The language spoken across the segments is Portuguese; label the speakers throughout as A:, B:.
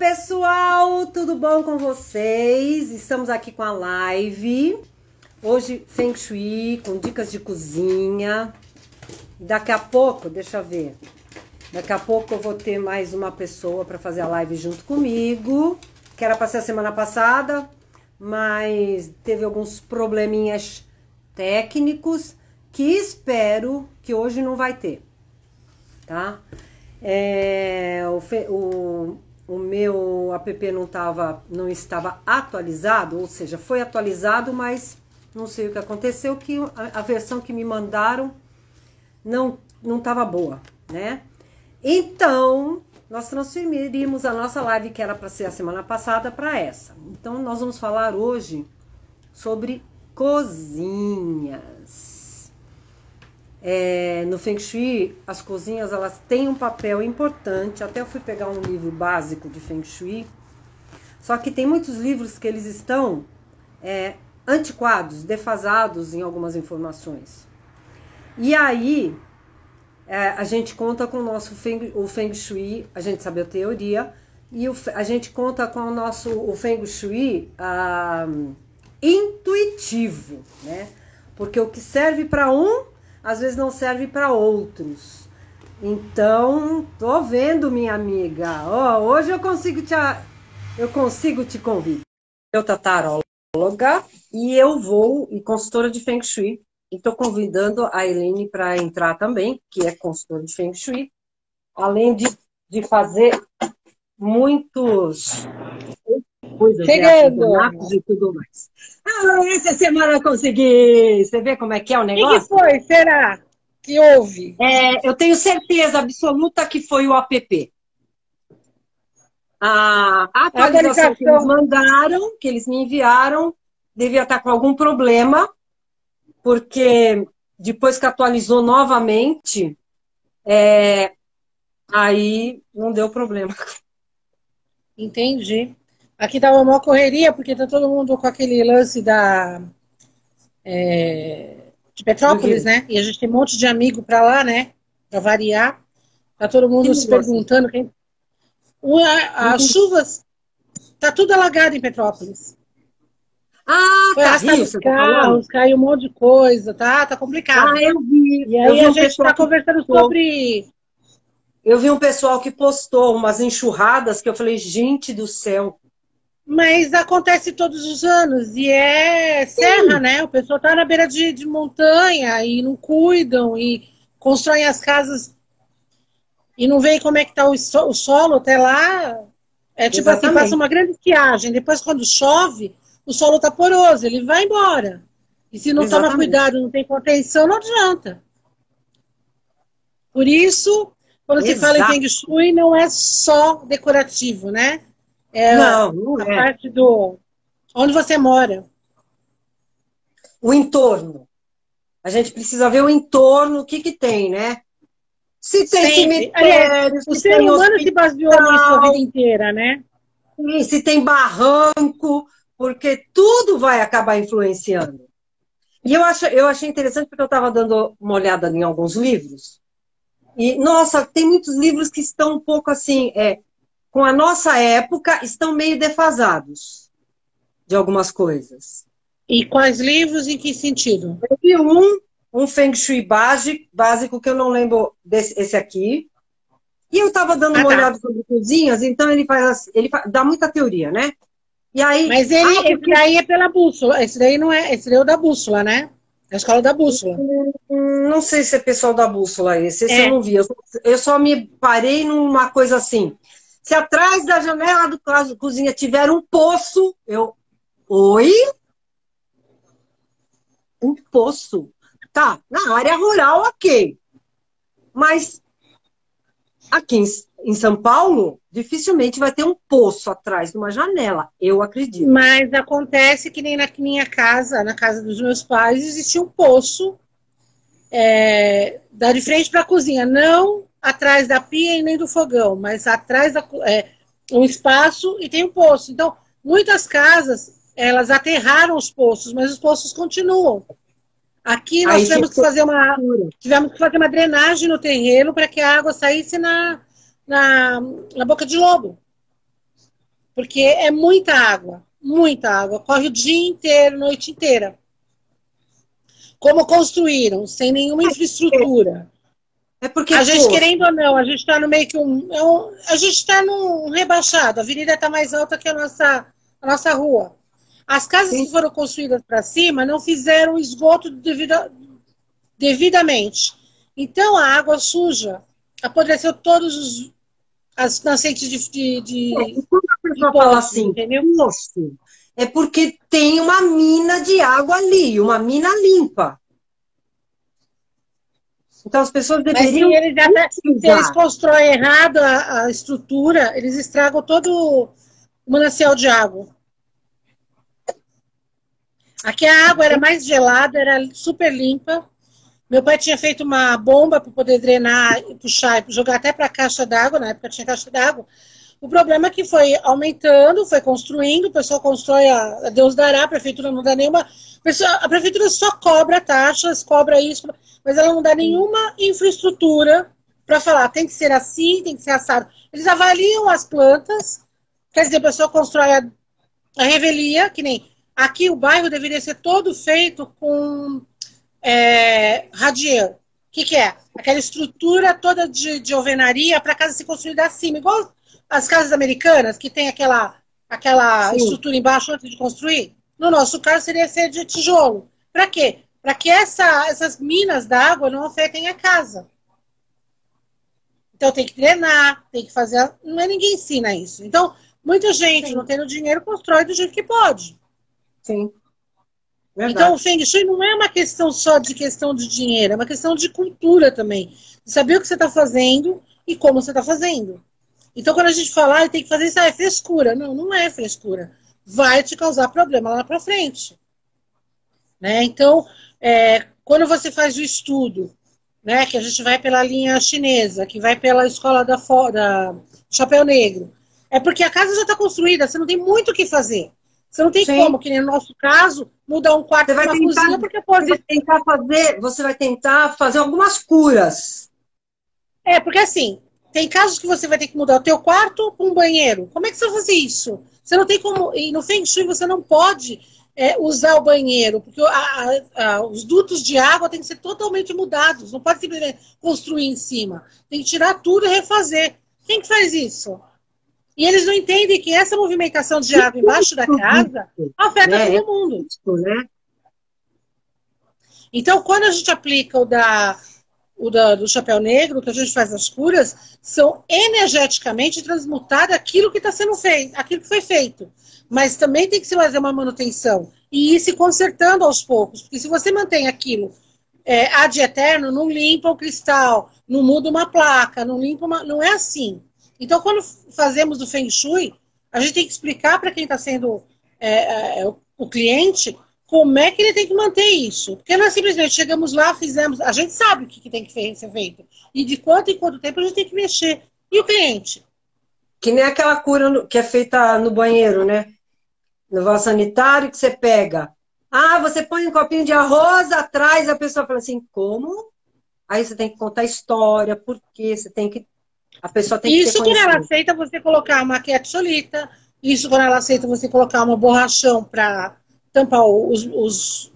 A: pessoal, tudo bom com vocês? Estamos aqui com a live. Hoje Feng Shui, com dicas de cozinha. Daqui a pouco, deixa eu ver. Daqui a pouco eu vou ter mais uma pessoa para fazer a live junto comigo. Que era para ser a semana passada, mas teve alguns probleminhas técnicos que espero que hoje não vai ter, tá? O meu app não estava atualizado, ou seja, foi atualizado, mas não sei o que aconteceu, que a versão que me mandaram não estava boa, né? Então, nós transferimos a nossa live, que era para ser a semana passada, para essa. Então, nós vamos falar hoje sobre cozinhas. No Feng Shui, as cozinhas, elas têm um papel importante. Até eu fui pegar um livro básico de Feng Shui. Só que tem muitos livros que eles estão antiquados, defasados em algumas informações. E aí, a gente conta com o nosso o Feng Shui, a gente sabe a teoria, e a gente conta com o Feng Shui intuitivo, né? Porque o que serve para um, às vezes não serve para outros. Então, tô vendo, minha amiga. Hoje eu consigo te convidar. Eu sou taróloga e consultora de Feng Shui. E estou convidando a Helene para entrar também, que é consultora de Feng Shui. Além de fazer muitos coisas de artesanatos e tudo mais. Essa semana eu consegui. Você vê como é que é o negócio?
B: O que foi? Será que houve?
A: Eu tenho certeza absoluta que foi o app. A atualização que eles mandaram, que eles me enviaram, devia estar com algum problema, porque depois que atualizou novamente, aí não deu problema.
B: Entendi. Aqui tava uma correria, porque tá todo mundo com aquele lance de Petrópolis, né? E a gente tem um monte de amigo para lá, né? Para variar. Tá todo mundo se perguntando. As chuvas, tá tudo alagado em Petrópolis. Foi arrastar os carros, caiu um monte de coisa, tá complicado.
A: Eu vi.
B: E aí a gente tá conversando sobre...
A: Eu vi um pessoal que postou umas enxurradas que eu falei, gente do céu.
B: Mas acontece todos os anos e serra, né? O pessoal tá na beira de montanha e não cuidam e constroem as casas e não veem como é que tá o solo até lá. Tipo assim, passa uma grande estiagem, depois quando chove, o solo tá poroso, ele vai embora. E se não toma cuidado, não tem contenção, não adianta. Por isso, quando se fala em Feng Shui, não é só decorativo, né?
A: Não é.
B: A parte do... Onde você mora.
A: O entorno. A gente precisa ver o entorno, o que tem, né? Se tem cemitério,
B: o ser humano se baseou nisso a vida inteira, né?
A: Se tem barranco, porque tudo vai acabar influenciando. E eu achei interessante porque eu estava dando uma olhada em alguns livros. E, nossa, tem muitos livros que estão um pouco assim, com a nossa época, estão meio defasados de algumas coisas.
B: E quais livros, em que sentido?
A: Eu vi um Feng Shui básico, que eu não lembro esse aqui. E eu estava dando uma olhada sobre cozinhas, então ele dá muita teoria, né? E aí,
B: mas esse aí é pela bússola, esse daí não é, esse daí é o da bússola, né? A escola da bússola.
A: Não sei se é pessoal da bússola esse eu não vi. Eu só me parei numa coisa assim. Se atrás da janela do cozinha tiver um poço, Oi? Um poço? Tá, na área rural, ok. Mas aqui em São Paulo, dificilmente vai ter um poço atrás de uma janela, eu acredito.
B: Mas acontece que nem na minha casa, na casa dos meus pais, existia um poço de frente para a cozinha, não atrás da pia e nem do fogão, mas atrás um espaço e tem um poço. Então, muitas casas, elas aterraram os poços, mas os poços continuam. Aqui nós tivemos que fazer uma drenagem no terreno para que a água saísse na boca de lobo. Porque é muita água, muita água. Corre o dia inteiro, noite inteira. Como construíram, sem nenhuma infraestrutura.
A: É porque
B: A gente, querendo ou não, a gente está no meio que a gente está num rebaixado. A avenida está mais alta que a nossa rua. As casas que foram construídas para cima não fizeram esgoto devidamente. Então a água suja apodreceu todos as nascentes de
A: quando a pessoa fala assim,
B: entendeu?
A: poço, é porque tem uma mina de água ali, uma mina limpa. Então as pessoas deveriam.
B: Mas se eles constroem errado a estrutura, eles estragam todo o manancial de água. Aqui a água era mais gelada, era super limpa. Meu pai tinha feito uma bomba para poder drenar e puxar e jogar até para a caixa d'água, na época tinha caixa d'água. O problema é que foi aumentando, foi construindo, o pessoal constrói a Deus dará, a prefeitura não dá nenhuma. A prefeitura só cobra taxas, cobra isso, mas ela não dá nenhuma infraestrutura para falar, tem que ser assim, tem que ser assado. Eles avaliam as plantas, quer dizer, a pessoa constrói a revelia, que nem aqui o bairro deveria ser todo feito com radier. O que é? Aquela estrutura toda de alvenaria para a casa se construir acima, igual as casas americanas, que tem aquela estrutura embaixo antes de construir. No nosso caso, seria ser de tijolo. Para quê? Para que essas minas d'água não afetem a casa. Então, tem que drenar, tem que fazer... Não é ninguém ensina isso. Então, muita gente, não tendo dinheiro, constrói do jeito que pode.
A: Sim. Verdade.
B: Então, o Feng Shui não é uma questão só de questão de dinheiro, é uma questão de cultura também. De saber o que você está fazendo e como você está fazendo. Então, quando a gente fala, tem que fazer isso, é frescura. Não, não é frescura. Vai te causar problema lá para frente. Né? Então, quando você faz o estudo, né, que a gente vai pela linha chinesa, que vai pela escola da Chapéu Negro, é porque a casa já está construída, você não tem muito o que fazer. Você não tem como, que nem no nosso caso, mudar um quarto para uma cozinha, porque pode...
A: Você vai tentar fazer algumas curas.
B: Porque assim, tem casos que você vai ter que mudar o teu quarto para um banheiro. Como é que você vai fazer isso? Você não tem como... E no Feng Shui você não pode usar o banheiro, porque os dutos de água têm que ser totalmente mudados. Não pode simplesmente construir em cima. Tem que tirar tudo e refazer. Quem que faz isso? E eles não entendem que essa movimentação de água embaixo da casa afeta todo mundo. Então, quando a gente aplica do Chapéu Negro, que a gente faz as curas, são energeticamente transmutadas aquilo que está sendo feito, aquilo que foi feito. Mas também tem que se fazer uma manutenção e ir se consertando aos poucos. Porque se você mantém aquilo ad eterno, não limpa o cristal, não muda uma placa, não é assim. Então, quando fazemos o Feng Shui, a gente tem que explicar para quem está sendo o cliente como é que ele tem que manter isso. Porque não é simplesmente chegamos lá, fizemos... A gente sabe o que tem que ser feito. E de quanto em quanto tempo a gente tem que mexer. E o cliente?
A: Que nem aquela cura que é feita no banheiro, né? No vaso sanitário que você pega. Você põe um copinho de arroz atrás, a pessoa fala assim, como? Aí você tem que contar a história, por quê, você tem que... A pessoa tem que
B: isso quando ela aceita você colocar uma quietsolita, isso quando ela aceita você colocar uma borrachão para tampar os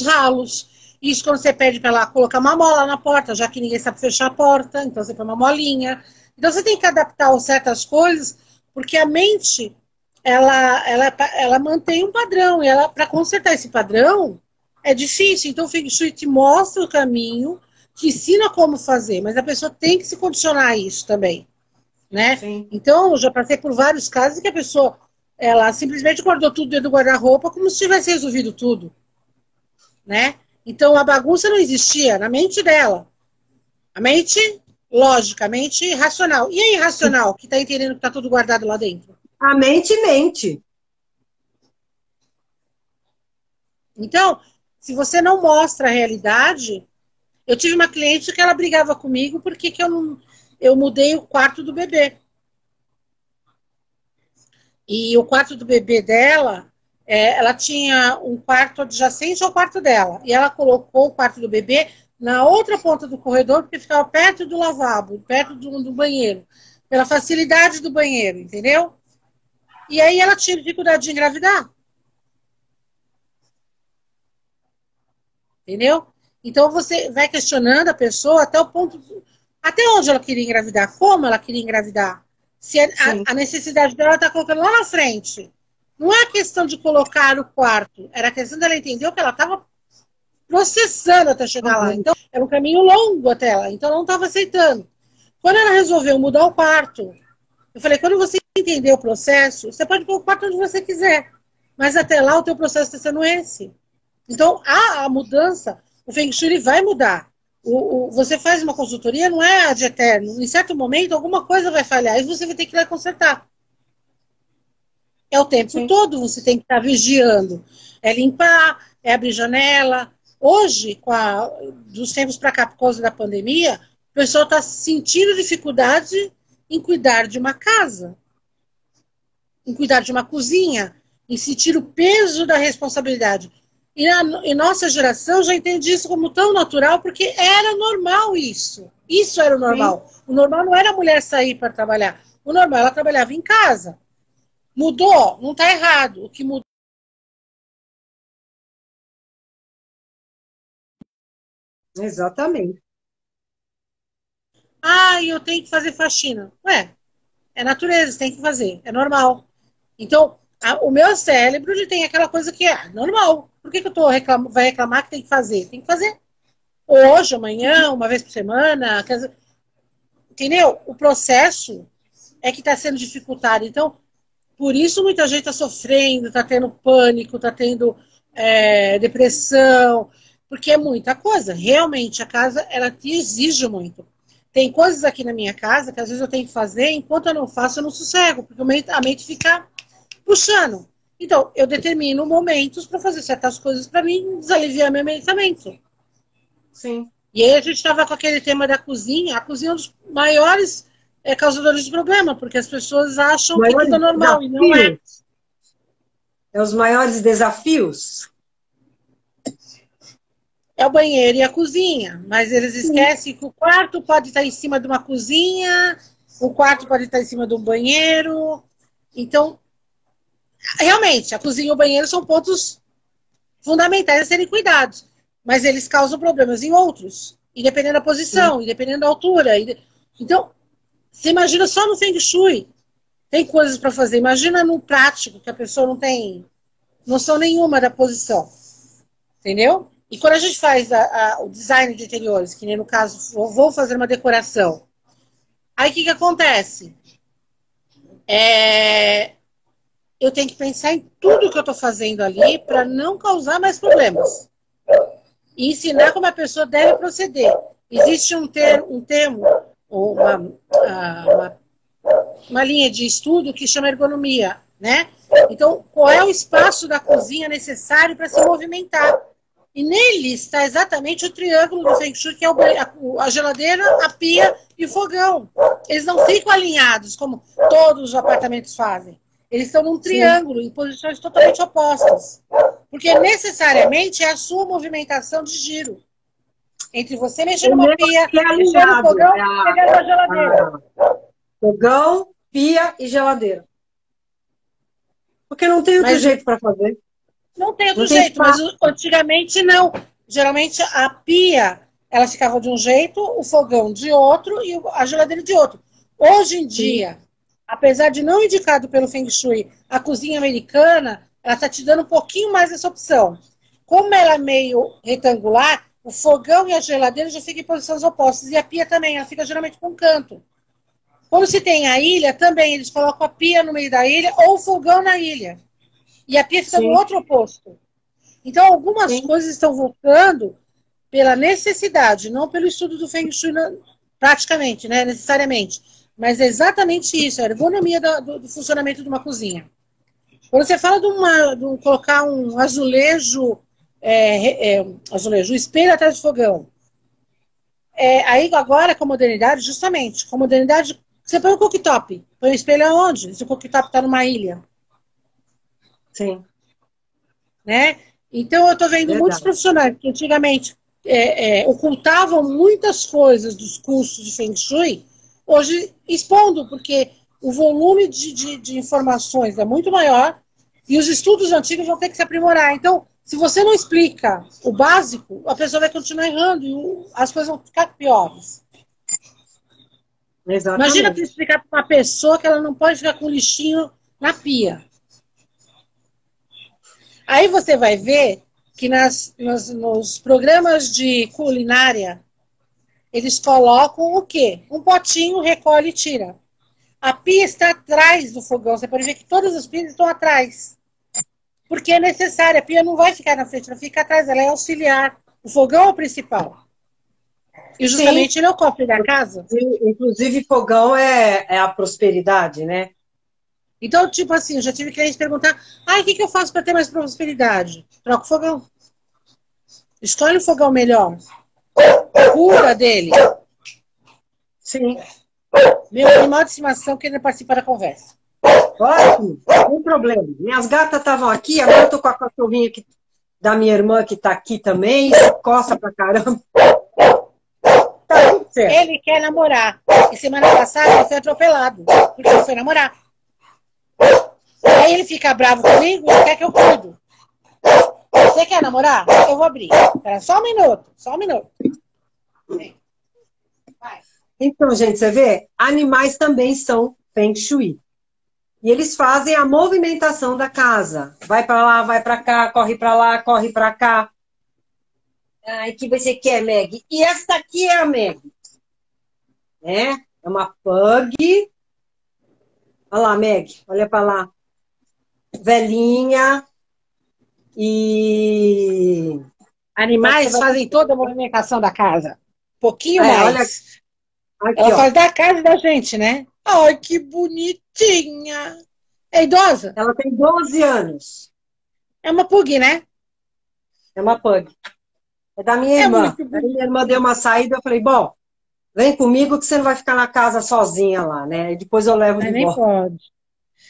B: ralos, isso quando você pede para ela colocar uma mola na porta, já que ninguém sabe fechar a porta, então você põe uma molinha. Então você tem que adaptar certas coisas, porque a mente ela mantém um padrão, e para consertar esse padrão é difícil. Então o Feng Shui te mostra o caminho, te ensina como fazer, mas a pessoa tem que se condicionar a isso também, né? Sim. Então, eu já passei por vários casos em que a pessoa, ela simplesmente guardou tudo dentro do guarda-roupa como se tivesse resolvido tudo, né? Então, a bagunça não existia na mente dela. A mente lógica, a mente racional. E a irracional, que está entendendo que está tudo guardado lá dentro?
A: A mente mente.
B: Então, se você não mostra a realidade... Eu tive uma cliente que ela brigava comigo porque eu mudei o quarto do bebê. E o quarto do bebê dela, ela tinha um quarto adjacente ao quarto dela. E ela colocou o quarto do bebê na outra ponta do corredor, porque ficava perto do lavabo, perto do banheiro. Pela facilidade do banheiro, entendeu? E aí ela tinha dificuldade de engravidar. Entendeu? Então você vai questionando a pessoa até o ponto. Até onde ela queria engravidar, como ela queria engravidar. Se a necessidade dela está colocando lá na frente. Não é a questão de colocar o quarto, era a questão dela entender o que ela estava processando até chegar lá. Então, era um caminho longo até lá, então ela não estava aceitando. Quando ela resolveu mudar o quarto, eu falei, quando você entender o processo, você pode pôr o quarto onde você quiser, mas até lá o teu processo está sendo esse. Então, a mudança, o Feng Shui vai mudar. Você faz uma consultoria, não é de eterno. Em certo momento, alguma coisa vai falhar e você vai ter que ir lá consertar. É o tempo todo, você tem que estar vigiando. É limpar, é abrir janela. Hoje, dos tempos para cá, por causa da pandemia, o pessoal está sentindo dificuldade em cuidar de uma casa, em cuidar de uma cozinha, em sentir o peso da responsabilidade. E nossa geração já entende isso como tão natural, porque era normal isso. Isso era o normal. Sim. O normal não era a mulher sair para trabalhar. O normal, ela trabalhava em casa. Mudou? Não está errado. O que mudou?
A: Exatamente.
B: Ah, eu tenho que fazer faxina. Ué, é natureza, tem que fazer. É normal. Então, o meu cérebro ele tem aquela coisa que é normal. Por que eu vai reclamar que tem que fazer? Tem que fazer. Hoje, amanhã, uma vez por semana. Entendeu? O processo é que está sendo dificultado. Então, por isso muita gente está sofrendo, está tendo pânico, está tendo depressão, porque é muita coisa. Realmente, a casa, ela te exige muito. Tem coisas aqui na minha casa que às vezes eu tenho que fazer, enquanto eu não faço, eu não sossego, porque a mente fica puxando. Então, eu determino momentos para fazer certas coisas para mim desaliviar meu pensamento.
A: Sim.
B: E aí a gente estava com aquele tema da cozinha. A cozinha é um dos maiores causadores de problema, porque as pessoas acham que tudo é normal desafios. E não é.
A: É os maiores desafios?
B: É o banheiro e a cozinha, mas eles esquecem que o quarto pode estar em cima de uma cozinha, o quarto pode estar em cima de um banheiro. Então, realmente, a cozinha e o banheiro são pontos fundamentais a serem cuidados, mas eles causam problemas em outros, e dependendo da posição, e dependendo da altura. Então, você imagina só no Feng Shui, tem coisas para fazer. Imagina no prático, que a pessoa não tem noção nenhuma da posição. Entendeu? E quando a gente faz o design de interiores, que nem no caso, vou fazer uma decoração, aí o que acontece? Eu tenho que pensar em tudo que eu estou fazendo ali para não causar mais problemas. E ensinar como a pessoa deve proceder. Existe um termo, uma linha de estudo que chama ergonomia, né? Então, qual é o espaço da cozinha necessário para se movimentar? E nele está exatamente o triângulo do Feng Shui, que é a geladeira, a pia e o fogão. Eles não ficam alinhados, como todos os apartamentos fazem. Eles estão num triângulo, em posições totalmente opostas. Porque necessariamente é a sua movimentação de giro. Entre você mexer numa pia, mexer no fogão e pegar na geladeira.
A: Fogão, pia e geladeira. Porque não tem outro jeito para fazer.
B: Não tem outro jeito, mas antigamente não. Geralmente a pia, ela ficava de um jeito, o fogão de outro e a geladeira de outro. Hoje em dia, apesar de não indicado pelo Feng Shui, a cozinha americana, ela está te dando um pouquinho mais essa opção. Como ela é meio retangular, o fogão e a geladeira já ficam em posições opostas. E a pia também, ela fica geralmente com um canto. Quando se tem a ilha, também eles colocam a pia no meio da ilha ou o fogão na ilha. E a pia fica no outro oposto. Então, algumas coisas estão voltando pela necessidade, não pelo estudo do Feng Shui, praticamente, né, necessariamente. Mas é exatamente isso, a ergonomia do funcionamento de uma cozinha. Quando você fala de colocar um azulejo, um espelho atrás do fogão, aí agora com a modernidade, justamente, com a modernidade, você põe o cooktop. Põe o espelho aonde? Se o cooktop está numa ilha.
A: Sim.
B: Né? Então, eu estou vendo muitos profissionais que antigamente ocultavam muitas coisas dos cursos de Feng Shui, hoje expondo, porque o volume de informações é muito maior e os estudos antigos vão ter que se aprimorar. Então, se você não explica o básico, a pessoa vai continuar errando e as coisas vão ficar piores. Imagina você
A: Exatamente.
B: explicar para uma pessoa que ela não pode ficar com lixinho na pia. Aí você vai ver que nos programas de culinária, eles colocam o quê? Um potinho, recolhe e tira. A pia está atrás do fogão. Você pode ver que todas as pias estão atrás. Porque é necessário. A pia não vai ficar na frente, ela fica atrás. Ela é auxiliar. O fogão é o principal. E justamente
A: Sim.
B: ele é o cofre da casa.
A: Inclusive, fogão é a prosperidade, né?
B: Então, tipo assim, eu já tive cliente perguntar: o que eu faço para ter mais prosperidade? Troca o fogão. Escolhe o fogão melhor. Cuida dele.
A: Sim.
B: Meu animal de estimação querendo participar da conversa.
A: Ótimo, sem problema. Minhas gatas estavam aqui, agora eu tô com a cachorrinha aqui, da minha irmã que tá aqui também, coça pra caramba. Tá tudo certo.
B: Ele quer namorar. E semana passada ele foi atropelado. Porque ele foi namorar. Aí ele fica bravo comigo e quer que eu cuido. Você quer namorar? Eu vou abrir. Espera só um minuto. Só um minuto. Vai.
A: Então, gente, você vê? Animais também são Feng Shui. E eles fazem a movimentação da casa. Vai para lá, vai para cá, corre para lá, corre para cá. Ai, que você quer, Meg? E esta aqui é a Meg. Né? É uma pug. Olha lá, Meg. Olha para lá. Velhinha. E...
B: Animais fazem toda a movimentação da casa. Pouquinho mais.
A: Olha aqui,
B: ela
A: ó.
B: faz da casa e da gente, né? Ai, que bonitinha. É idosa?
A: Ela tem 12 anos.
B: É uma pug, né?
A: É uma pug. É da minha irmã. Aí minha irmã deu uma saída, eu falei, bom, vem comigo que você não vai ficar na casa sozinha lá, né? E depois eu levo de
B: nem
A: volta.
B: pode.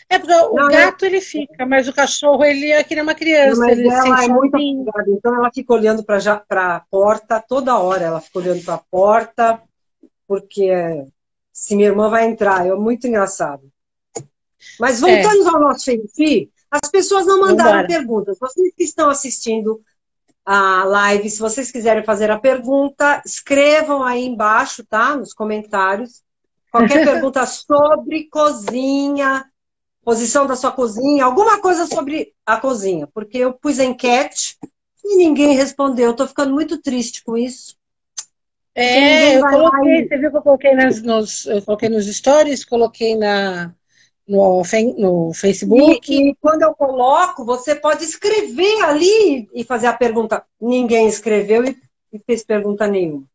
B: É porque o gato ele fica, mas o cachorro ele é que nem uma criança.
A: Mas
B: ele
A: ela é muito
B: sozinho.
A: apegada, então ela fica olhando para a porta toda hora. Ela fica olhando para a porta, porque se minha irmã vai entrar, é muito engraçado. Mas voltando ao nosso Feng Shui, as pessoas não mandaram perguntas. Vocês que estão assistindo a live, se vocês quiserem fazer a pergunta, escrevam aí embaixo, tá? Nos comentários. Qualquer pergunta sobre cozinha, posição da sua cozinha, alguma coisa sobre a cozinha, porque eu pus a enquete e ninguém respondeu. Eu tô ficando muito triste com isso.
B: Eu coloquei, você viu que eu coloquei eu coloquei nos stories, coloquei no Facebook.
A: E quando eu coloco, você pode escrever ali e fazer a pergunta. Ninguém escreveu e fez pergunta nenhuma.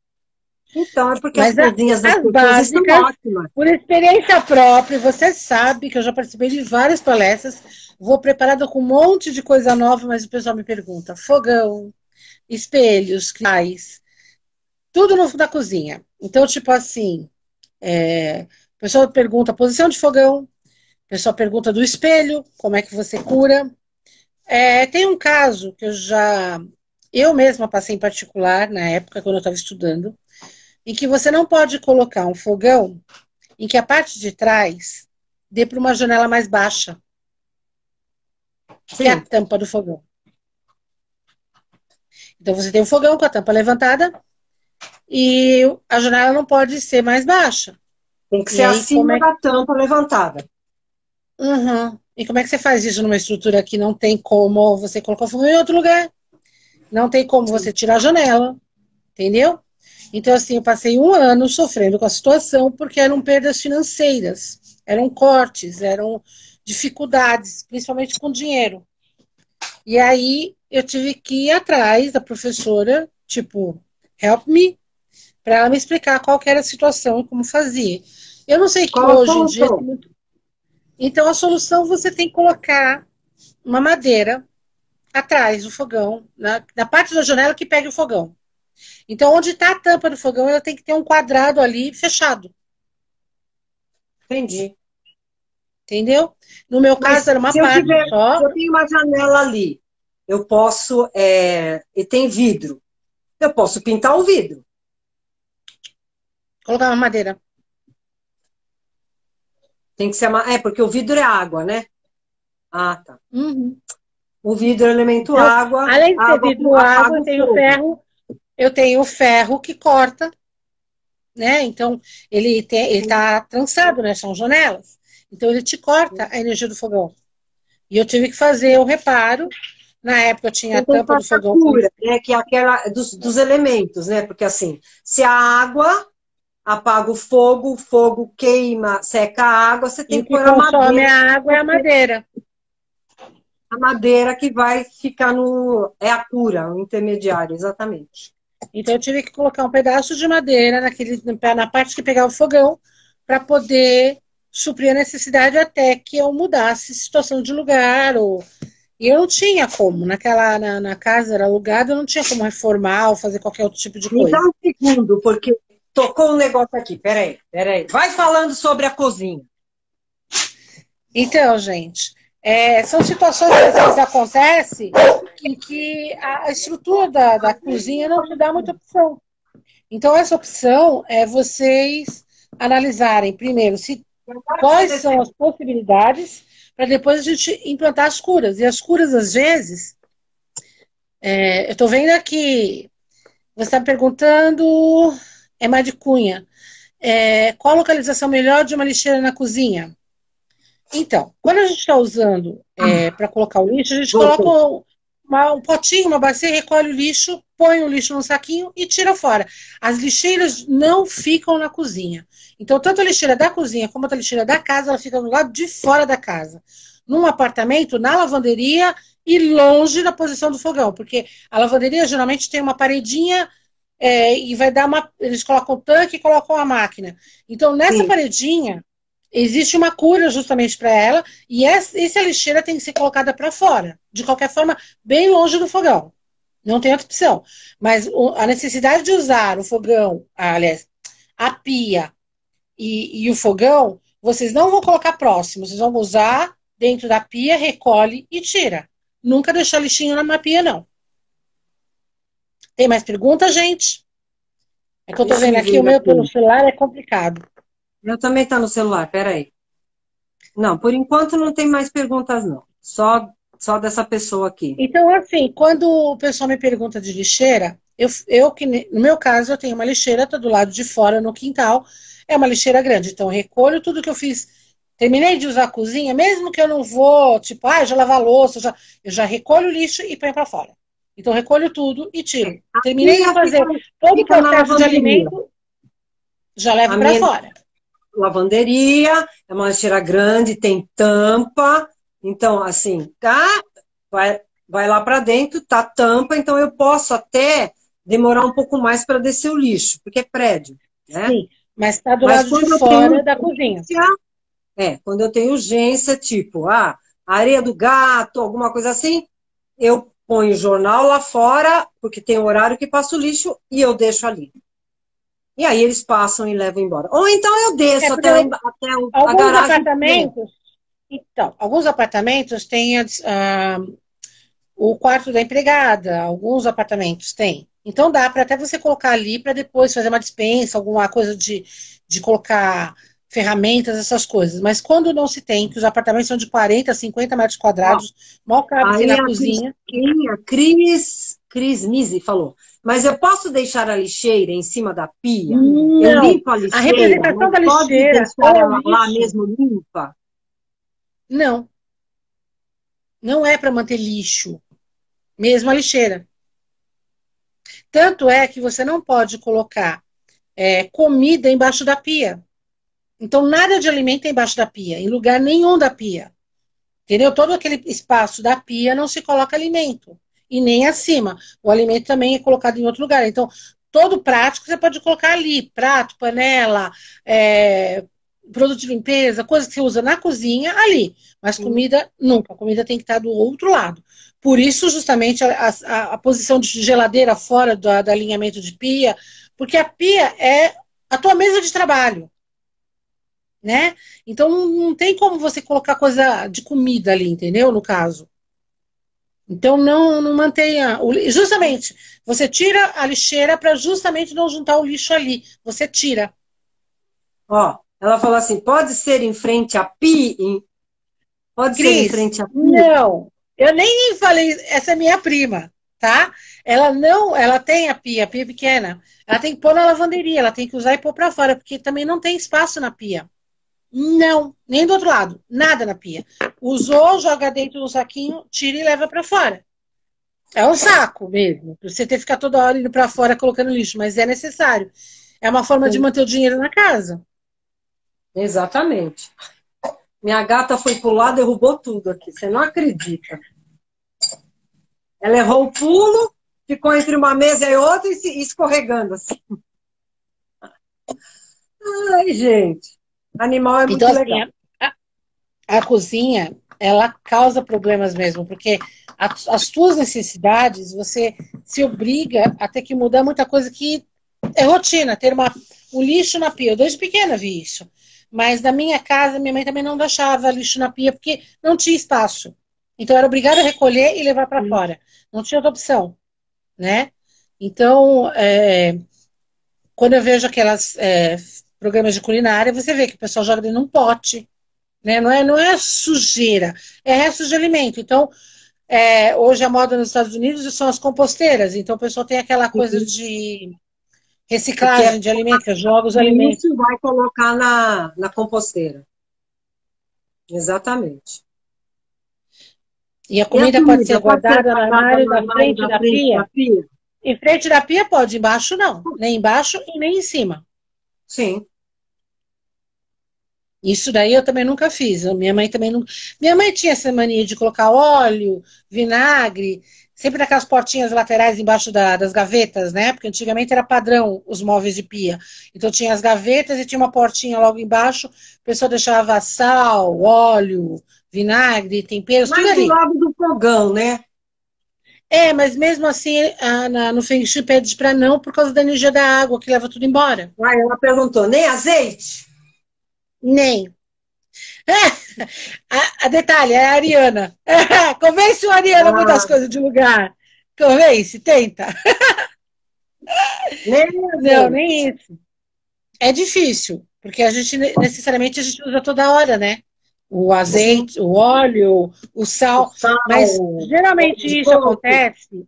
A: Então, é porque as cozinhas das pessoas estão ótimas.
B: Por experiência própria, você sabe que eu já participei de várias palestras, vou preparada com um monte de coisa nova, mas o pessoal me pergunta: fogão, espelhos, cristais, tudo novo da cozinha. Então, tipo assim, o pessoal pergunta a posição de fogão, o pessoal pergunta do espelho, como é que você cura. Tem um caso que eu mesma passei em particular, na época, quando eu estava estudando, em que você não pode colocar um fogão em que a parte de trás dê para uma janela mais baixa, que é a tampa do fogão. Então você tem um fogão com a tampa levantada e a janela não pode ser mais baixa.
A: Tem que ser acima da tampa levantada.
B: Uhum. E como é que você faz isso numa estrutura que não tem como você colocar o fogão em outro lugar? Não tem como você tirar a janela, entendeu? Então, assim, eu passei 1 ano sofrendo com a situação porque eram perdas financeiras, eram cortes, eram dificuldades, principalmente com dinheiro. E aí eu tive que ir atrás da professora, tipo, help me, para ela me explicar qual que era a situação e como fazia. Eu não sei que hoje em dia... Então, a solução você tem que colocar uma madeira atrás do fogão, na parte da janela que pega o fogão. Então, onde está a tampa do fogão, ela tem que ter um quadrado ali fechado.
A: Entendi.
B: Entendeu? No meu caso, era uma parte só.
A: Se eu tenho uma janela ali, eu posso... e tem vidro. Eu posso pintar o vidro.
B: Colocar uma madeira.
A: Tem que ser... É, porque o vidro é água, né? Ah, tá.
B: Uhum.
A: O vidro é elemento
B: Então,
A: água,
B: além de ter
A: água
B: vidro água,
A: apaga o fogo.
B: eu tenho ferro que corta, né? Então, ele tá trançado, né? São janelas. Então, ele te corta a energia do fogão. E eu tive que fazer o reparo. Na época, eu tinha a
A: Então tem que
B: tampa do
A: fazer a
B: fogão.
A: cura, né? Que é aquela dos elementos, né? Porque assim, se a água apaga o fogo queima, seca a água, você
B: E
A: tem
B: o
A: que
B: que
A: pôr a
B: consome
A: madeira,
B: a água é a madeira.
A: a madeira que vai ficar no. É a cura, o intermediário, exatamente.
B: Então, eu tive que colocar um pedaço de madeira na parte que pegava o fogão para poder suprir a necessidade até que eu mudasse situação de lugar. E eu não tinha como, na casa era alugada, eu não tinha como reformar ou fazer qualquer outro tipo de
A: Me dá
B: coisa.
A: um segundo, porque tocou um negócio aqui. Peraí. Vai falando sobre a cozinha.
B: Então, gente, são situações que às vezes acontecem em que a estrutura da cozinha não te dá muita opção. Então, essa opção é vocês analisarem primeiro quais são as possibilidades para depois a gente implantar as curas. E as curas, às vezes, eu estou vendo aqui, você está me perguntando, é Mar de Cunha, qual a localização melhor de uma lixeira na cozinha? Então, quando a gente está usando para colocar o lixo, a gente coloca
A: Voltou.
B: um potinho, uma bacia, recolhe o lixo, põe o lixo num saquinho e tira fora. As lixeiras não ficam na cozinha. Então, tanto a lixeira da cozinha como a lixeira da casa, ela fica do lado de fora da casa. Num apartamento, na lavanderia e longe da posição do fogão, porque a lavanderia geralmente tem uma paredinha e vai dar uma. Eles colocam o tanque e colocam a máquina. Então, nessa
A: Sim.
B: paredinha, existe uma cura justamente para ela, e essa lixeira tem que ser colocada para fora, de qualquer forma, bem longe do fogão. Não tem outra opção. Mas a necessidade de usar o fogão, aliás, a pia e o fogão, vocês não vão colocar próximo, vocês vão usar dentro da pia, recolhe e tira. Nunca deixar lixinho na pia, não. Tem mais perguntas, gente? É que eu tô
A: Deixa
B: vendo
A: eu
B: aqui, o
A: ver
B: meu pelo
A: aqui.
B: celular é complicado.
A: Eu também tá no celular, peraí. Não, por enquanto não tem mais perguntas, não. Só dessa pessoa aqui.
B: Então, assim, quando o pessoal me pergunta de lixeira, no meu caso, eu tenho uma lixeira, tá do lado de fora, no quintal, é uma lixeira grande. Então, eu recolho tudo que eu fiz. Terminei de usar a cozinha, mesmo que eu não vou, tipo, já lavar a louça, eu já recolho o lixo e ponho para fora. Então, eu recolho tudo e tiro.
A: A
B: Terminei de
A: minha
B: fazer todo o
A: fica na
B: processo de
A: lavanderia.
B: alimento, já levo
A: A
B: para
A: minha
B: fora.
A: lavanderia é uma lixeira grande, tem tampa. Então, assim, tá, vai lá para dentro, tá tampa, então eu posso até demorar um pouco mais para descer o lixo, porque é prédio, né?
B: Sim, mas está do
A: Mas
B: lado de
A: quando eu tenho
B: fora da cozinha.
A: urgência, quando eu tenho urgência, tipo, areia do gato, alguma coisa assim, eu ponho o jornal lá fora, porque tem horário que passa o lixo, e eu deixo ali. E aí eles passam e levam embora. Ou então eu desço
B: Porque
A: até, até a
B: alguns
A: garagem.
B: apartamentos, então, alguns apartamentos têm o quarto da empregada, alguns apartamentos têm. Então dá para até você colocar ali para depois fazer uma despensa, alguma coisa de colocar ferramentas, essas coisas. Mas quando não se tem, que os apartamentos são de 40, 50 metros
A: Ó,
B: quadrados, mal cabe
A: aí
B: na
A: a
B: cozinha.
A: Cris Nisi falou, mas eu posso deixar a lixeira em cima da pia? Eu
B: Não,
A: limpo a
B: a
A: lixeira,
B: representação
A: mas
B: da
A: pode
B: lixeira
A: deixar
B: ou
A: ela lá
B: lixo,
A: mesmo limpa?
B: não, não é para manter lixo, mesmo a lixeira. Tanto é que você não pode colocar comida embaixo da pia. Então, nada de alimento é embaixo da pia, em lugar nenhum da pia. Entendeu? Todo aquele espaço da pia não se coloca alimento. E nem acima. O alimento também é colocado em outro lugar. Então, todo prático você pode colocar ali. Prato, panela, produto de limpeza, coisa que você usa na cozinha, ali. Mas
A: Sim.
B: comida, nunca. A comida tem que estar do outro lado. Por isso, justamente, a posição de geladeira fora do alinhamento de pia, porque a pia é a tua mesa de trabalho, né? Então não tem como você colocar coisa de comida ali, entendeu? No caso. Então não mantenha. Justamente, você tira a lixeira para justamente não juntar o lixo ali. Você tira.
A: Ó, Ela falou assim, pode ser em frente à pia? Pode ser em
B: Cris,
A: frente à pia?
B: não. Eu nem falei, essa é minha prima, tá? Ela não, ela tem a pia pequena. Ela tem que pôr na lavanderia, ela tem que usar e pôr pra fora, porque também não tem espaço na pia. Não, nem do outro lado, nada na pia. Usou, joga dentro do saquinho, tira e leva pra fora. É um saco mesmo, pra você ter que ficar toda hora indo pra fora colocando lixo, mas é necessário. É uma forma de
A: Sim,
B: manter o dinheiro na casa.
A: exatamente. Minha gata foi pular, derrubou tudo aqui. Você não acredita. Ela errou o pulo, ficou entre uma mesa e outra e escorregando assim. Ai, gente. Animal é
B: Então,
A: muito
B: assim,
A: legal.
B: a cozinha, ela causa problemas mesmo, porque as tuas necessidades, você se obriga a ter que mudar muita coisa que é rotina, ter o lixo na pia. Eu desde pequena vi isso. Mas na minha casa, minha mãe também não deixava lixo na pia, porque não tinha espaço. Então, eu era obrigada a recolher e levar para fora. Não tinha outra opção, né? Então, quando eu vejo aquelas programas de culinária, você vê que o pessoal joga dentro de um pote, né? Não é sujeira, é restos de alimento. Então, hoje a moda nos Estados Unidos são as composteiras. Então, o pessoal tem aquela coisa de
A: O que
B: reciclagem
A: é
B: de alimentos, que joga os alimentos.
A: isso vai colocar na composteira. Exatamente.
B: E a
A: E a
B: comida pode ser
A: comida pode ser
B: guardada no
A: guardada
B: armário
A: no
B: da
A: armário
B: frente
A: da
B: da
A: frente da
B: pia.
A: pia?
B: Em frente da pia pode, embaixo não. Nem embaixo e nem em cima.
A: Sim.
B: Isso daí eu também nunca fiz. Minha mãe também não. Minha mãe tinha essa mania de colocar óleo, vinagre, sempre naquelas portinhas laterais embaixo das gavetas, né? Porque antigamente era padrão os móveis de pia. Então tinha as gavetas e tinha uma portinha logo embaixo. A pessoa deixava sal, óleo, vinagre, temperos, tudo
A: Mais do
B: ali.
A: lado do fogão, né?
B: Mas mesmo assim, no Feng Shui pede para não por causa da energia da água, que leva tudo embora.
A: Aí ela perguntou, nem azeite?
B: Nem. A detalhe, é a Ariana. Convence o Ariana a mudar as
A: Ah,
B: coisas de lugar. Convence, tenta.
A: nem
B: Não,
A: azeite.
B: nem isso. É difícil, porque a gente necessariamente a gente usa toda hora, né? O
A: Sim.
B: azeite, o óleo, o
A: O
B: sal,
A: sal,
B: mas
A: óleo
B: geralmente
A: de
B: isso
A: coco.
B: acontece.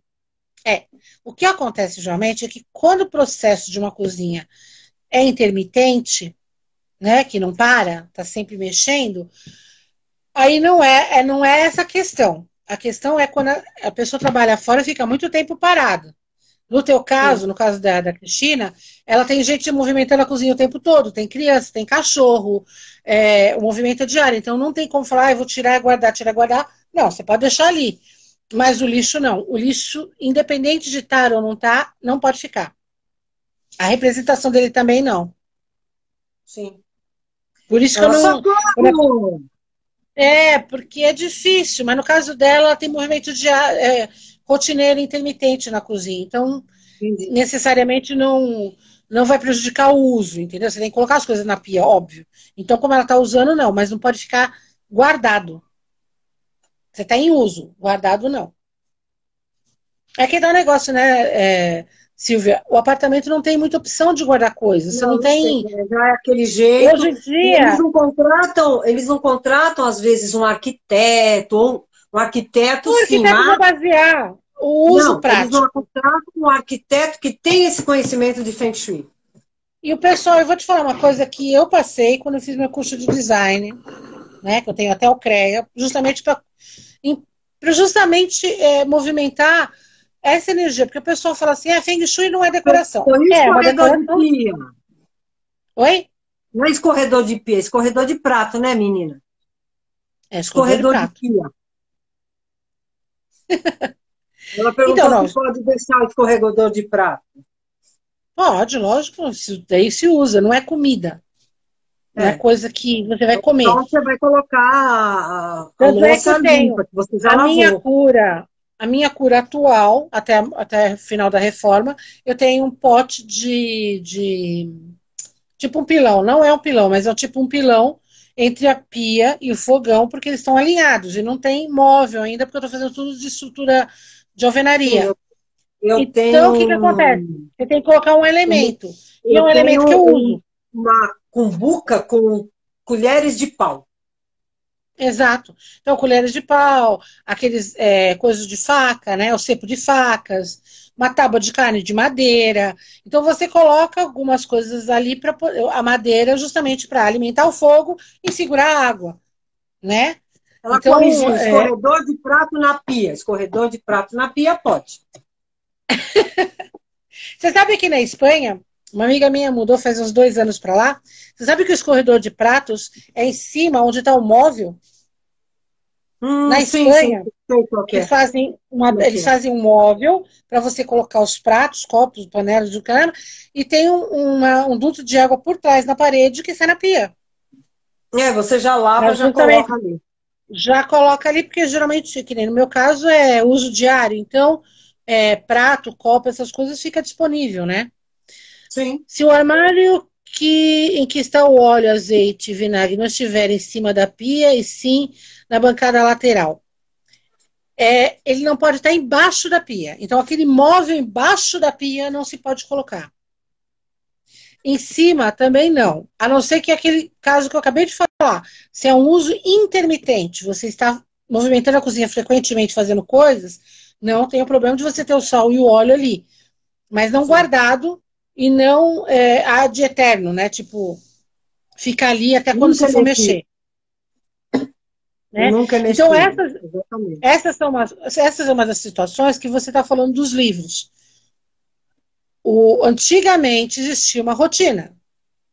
B: O que acontece geralmente é que quando o processo de uma cozinha é intermitente, né, que não para, está sempre mexendo, aí não é essa a questão. A questão é quando a pessoa trabalha fora e fica muito tempo parada. No teu
A: Sim.
B: caso, no caso da Cristina, ela tem gente movimentando a cozinha o tempo todo, tem criança, tem cachorro, o movimento é diário, então não tem como falar, eu vou tirar e guardar. Não, você pode deixar ali. Mas o lixo não. O lixo, independente de estar ou não estar, não pode ficar. A representação dele também não.
A: Sim.
B: Por isso que eu
A: Ela,
B: não.
A: socorro!
B: Porque é difícil, mas no caso dela, ela tem movimento rotineiro intermitente na cozinha. Então,
A: Entendi.
B: necessariamente não vai prejudicar o uso, entendeu? Você tem que colocar as coisas na pia, óbvio. Então, como ela está usando, não, mas não pode ficar guardado. Você está em uso, guardado não. É que dá um negócio, né, Silvia? O apartamento não tem muita opção de guardar coisas. Você
A: Não,
B: não
A: não tem,
B: tem.
A: né? Já é aquele
B: Hoje
A: jeito.
B: em
A: E
B: dia,
A: eles não contratam, às vezes, um arquiteto, ou um arquiteto,
B: o
A: sim,
B: arquiteto vai
A: mas
B: basear o uso
A: não, eles não
B: prático.
A: contratam um arquiteto que tem esse conhecimento de Feng Shui.
B: E o pessoal, eu vou te falar uma coisa que eu passei quando eu fiz meu curso de design, né? Que eu tenho até o CREA, justamente para movimentar essa energia, porque o pessoal fala assim, Feng Shui não é decoração.
A: Então, e
B: É uma
A: escorredor de
B: decoração.
A: pia?
B: Oi?
A: Não é escorredor de pia, é escorredor de prato, né, menina?
B: É escorredor de
A: Escorredor de
B: prato.
A: pia. Ela
B: Então,
A: perguntou
B: não,
A: se pode deixar o escorredor de prato.
B: pode, lógico, isso daí se usa, não é comida. Não é
A: É.
B: coisa que você vai
A: Então
B: comer.
A: você vai colocar a
B: Tanto é que
A: louça
B: eu tenho
A: limpa, que você já
B: a minha
A: lavou.
B: cura, a minha cura atual, até o final da reforma, eu tenho um pote de tipo um pilão. Não é um pilão, mas é tipo um pilão entre a pia e o fogão, porque eles estão alinhados. E não tem móvel ainda, porque eu estou fazendo tudo de estrutura de
A: Sim,
B: alvenaria.
A: eu
B: Então, o que
A: tenho
B: que acontece? Você tem que colocar um elemento. E é
A: eu
B: um elemento que eu
A: tenho
B: uso.
A: cumbuca com colheres de pau.
B: Exato. Então, colheres de pau, aqueles coisas de faca, né? O cepo de facas, uma tábua de carne de madeira. Então, você coloca algumas coisas ali para a madeira justamente para alimentar o fogo e segurar a água, né?
A: Ela
B: Então,
A: corrigiu, escorredor de prato na pia. Escorredor de prato na pia pode.
B: você sabe que na Espanha, uma amiga minha mudou faz uns 2 anos para lá. Você sabe que o escorredor de pratos é em cima, onde está o móvel? Na
A: Sim, sim,
B: Espanha,
A: sei qual que
B: eles
A: é.
B: fazem, eles fazem um móvel para você colocar os pratos, copos, panelas do caramba, e tem um duto de água por trás na parede que sai na pia.
A: Você já lava,
B: Pra
A: já
B: justamente
A: coloca ali.
B: já coloca ali, porque geralmente, que nem no meu caso, é uso diário. Então, prato, copo, essas coisas fica disponível, né?
A: Sim.
B: Se o armário em que está o óleo, azeite e vinagre não estiver em cima da pia, e sim na bancada lateral, ele não pode estar embaixo da pia. Então, aquele móvel embaixo da pia não se pode colocar. Em cima também não. A não ser que aquele caso que eu acabei de falar, se é um uso intermitente, você está movimentando a cozinha frequentemente, fazendo coisas, não tem o problema de você ter o sal e o óleo ali. Mas não
A: Sim.
B: guardado e não ad eterno, né? Tipo, fica ali até quando
A: Nunca
B: você
A: é
B: for
A: mexido.
B: mexer. Né?
A: Nunca é
B: Então,
A: mexido. Exatamente.
B: essas são uma das situações que você está falando dos livros. Antigamente existia uma rotina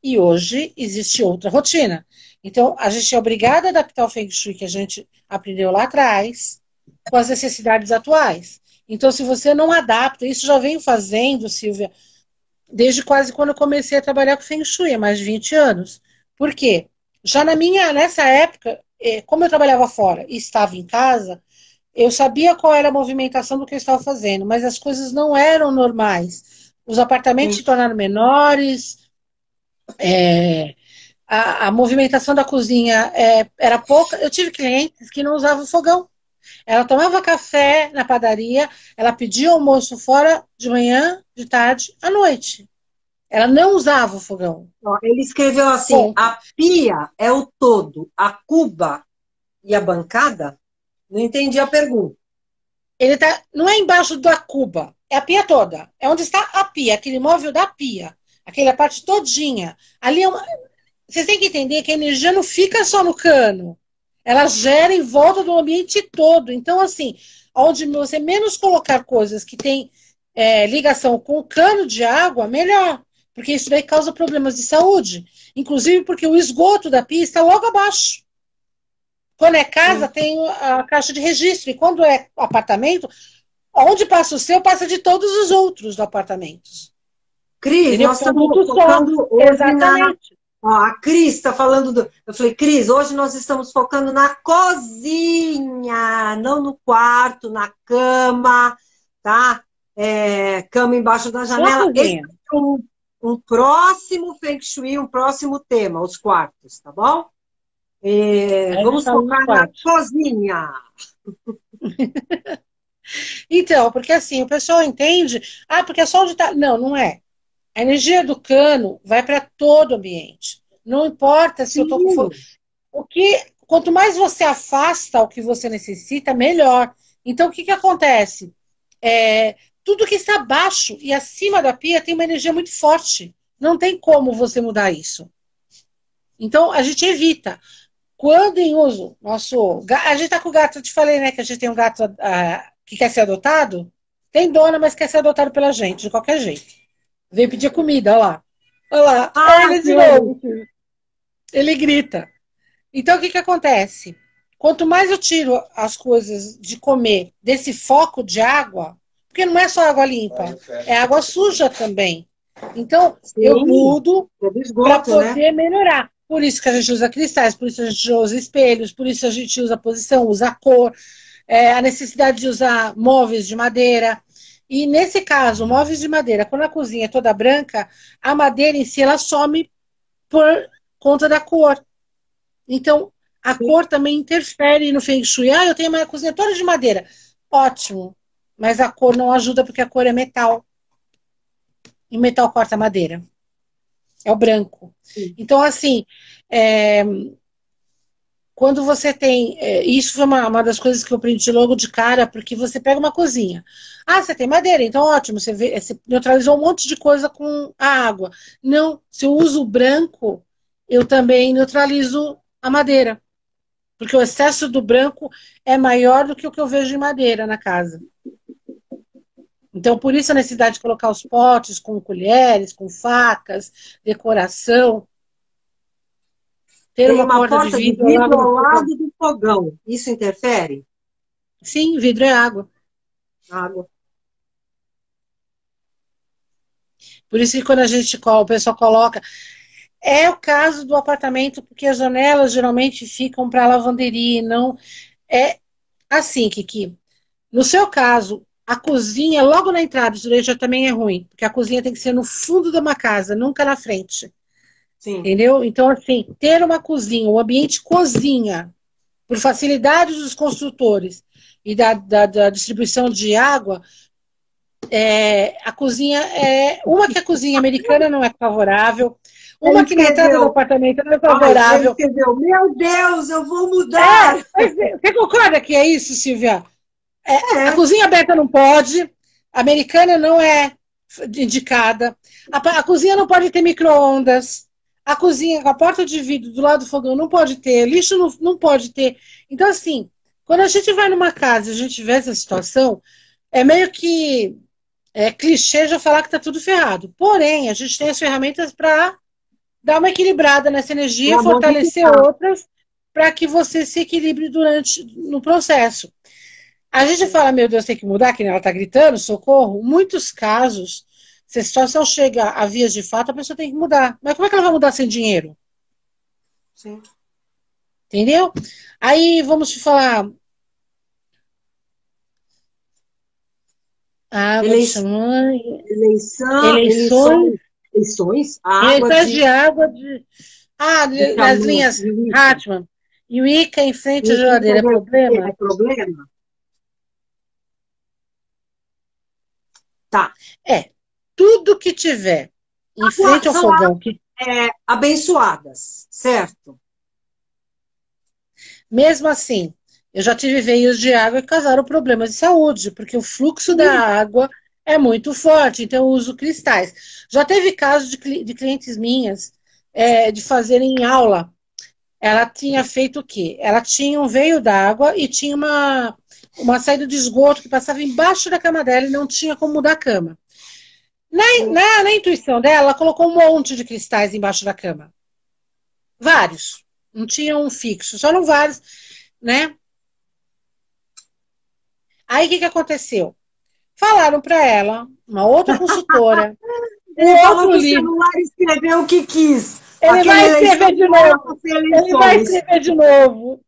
B: e hoje existe outra rotina. Então, a gente é obrigado a adaptar o Feng Shui que a gente aprendeu lá atrás com as necessidades atuais. Então, se você não adapta, isso já venho fazendo, Silvia, desde quase quando eu comecei a trabalhar com Feng Shui, há mais de 20 anos. Por quê? Já nessa época, como eu trabalhava fora e estava em casa, eu sabia qual era a movimentação do que eu estava fazendo, mas as coisas não eram normais. Os apartamentos
A: Sim.
B: se tornaram menores, a movimentação da cozinha era pouca. Eu tive clientes que não usavam fogão. Ela tomava café na padaria, ela pedia almoço fora de manhã, de tarde, à noite. Ela não usava o fogão.
A: Ó, ele escreveu assim:
B: Ponto.
A: a pia é o todo, a cuba e a bancada? Não entendi a pergunta.
B: Não é embaixo da cuba, é a pia toda. É onde está a pia, aquele móvel da pia. Aquela parte todinha. Ali vocês têm que entender que a energia não fica só no cano. Ela gera em volta do ambiente todo. Então, assim, onde você menos colocar coisas que têm ligação com o cano de água, melhor. Porque isso daí causa problemas de saúde. Inclusive porque o esgoto da pia está logo abaixo. Quando é casa,
A: Sim.
B: tem a caixa de registro. E quando é apartamento, onde passa o seu, passa de todos os outros do apartamento.
A: Cris,
B: Entendeu?
A: nós
B: Porque é um
A: estamos
B: duto só.
A: focando hoje na.
B: Exatamente.
A: Ó, a Cris está falando do. Eu falei, Cris, hoje nós estamos focando na cozinha, não no quarto, na cama, tá? Cama embaixo da
B: Na
A: janela. Esse
B: cozinha.
A: é um próximo Feng Shui, um próximo tema, os quartos, tá bom?
B: Aí a gente
A: Vamos
B: fala nos
A: focar na
B: quartos.
A: cozinha.
B: Então, porque assim, o pessoal entende, porque é só onde está. Não, não é. A energia do cano vai para todo o ambiente. Não importa se eu estou com fogo.
A: Sim,
B: Quanto mais você afasta o que você necessita, melhor. Então, o que acontece? Tudo que está abaixo e acima da pia tem uma energia muito forte. Não tem como você mudar isso. Então, a gente evita. Quando em uso, a gente tá com o gato, eu te falei, né, que a gente tem um gato que quer ser adotado. Tem dona, mas quer ser adotado pela gente, de qualquer jeito. Veio pedir comida, olha lá. Olha lá, olha
A: ah,
B: ele
A: que
B: de
A: legal.
B: novo. Ele grita. Então, o que acontece? Quanto mais eu tiro as coisas de comer desse foco de água, porque não é só água limpa, é água suja também. Então, eu
A: Sim,
B: mudo
A: é do
B: para
A: esgoto, né?
B: poder melhorar. Por isso que a gente usa cristais, por isso a gente usa espelhos, por isso a gente usa a posição, usa a cor, a necessidade de usar móveis de madeira. E nesse caso, móveis de madeira, quando a cozinha é toda branca, a madeira em si ela some por conta da cor. Então, a
A: Sim.
B: cor também interfere no Feng Shui. Eu tenho uma cozinha toda de madeira. Ótimo. Mas a cor não ajuda porque a cor é metal. E metal corta madeira. é o branco.
A: Sim.
B: Então, assim, quando você tem... isso foi uma das coisas que eu aprendi logo de cara, porque você pega uma cozinha. Ah, você tem madeira, então ótimo, você neutralizou um monte de coisa com a água. Não, se eu uso o branco, eu também neutralizo a madeira. Porque o excesso do branco é maior do que o que eu vejo em madeira na casa. Então, por isso a necessidade de colocar os potes com colheres, com facas, decoração. Ter
A: Tem
B: uma
A: uma
B: porta de
A: porta de
B: vidro
A: vidro ao
B: do fogão.
A: lado do fogão. Isso interfere?
B: Sim, vidro é água.
A: Água.
B: Por isso que quando o pessoal coloca... É o caso do apartamento, porque as janelas geralmente ficam para lavanderia, não... É assim, Kiki. No seu caso, a cozinha, logo na entrada, isso daí já também é ruim, porque a cozinha tem que ser no fundo de uma casa, nunca na frente.
A: Sim.
B: Entendeu? Então, assim, ter uma cozinha, um ambiente cozinha, por facilidade dos construtores e da distribuição de água, a cozinha é. Uma que a cozinha americana não é favorável, uma que na entrada do apartamento não é favorável.
A: Escreveu, meu Deus, eu vou mudar!
B: Você concorda que é isso, Silvia? A cozinha aberta não pode, a americana não é indicada, a cozinha não pode ter micro-ondas, a cozinha com a porta de vidro do lado do fogão não pode ter, lixo não pode ter. Então, assim, quando a gente vai numa casa e a gente vê essa situação, é meio que clichê já falar que está tudo ferrado. Porém, a gente tem as ferramentas para dar uma equilibrada nessa energia, fortalecer outras, para que você se equilibre no processo. A gente fala, meu Deus, tem que mudar, que ela está gritando, socorro. Em muitos casos, se a situação chega a vias de fato, a pessoa tem que mudar. Mas como é que ela vai mudar sem dinheiro?
A: Sim.
B: Entendeu? Aí vamos te falar.
A: Eleições,
B: de água das linhas Hartmann. E o Ica em frente à geladeira. É problema?
A: É problema? Tá.
B: Tudo que tiver em frente ao fogão.
A: Abençoadas, certo?
B: Mesmo assim, eu já tive veios de água que causaram problemas de saúde, porque o fluxo da água é muito forte, então eu uso cristais. Já teve casos de clientes minhas de fazerem aula. Ela tinha feito o quê? Ela tinha um veio d'água e tinha uma saída de esgoto que passava embaixo da cama dela e não tinha como mudar a cama. Na intuição dela, ela colocou um monte de cristais embaixo da cama. Vários. Não tinha um fixo, só não vários, né? Aí o que aconteceu? Falaram para ela, uma outra consultora,
A: ele falou que o celular escreveu o que quis.
B: Ele vai escrever de novo. Ele vai escrever de novo.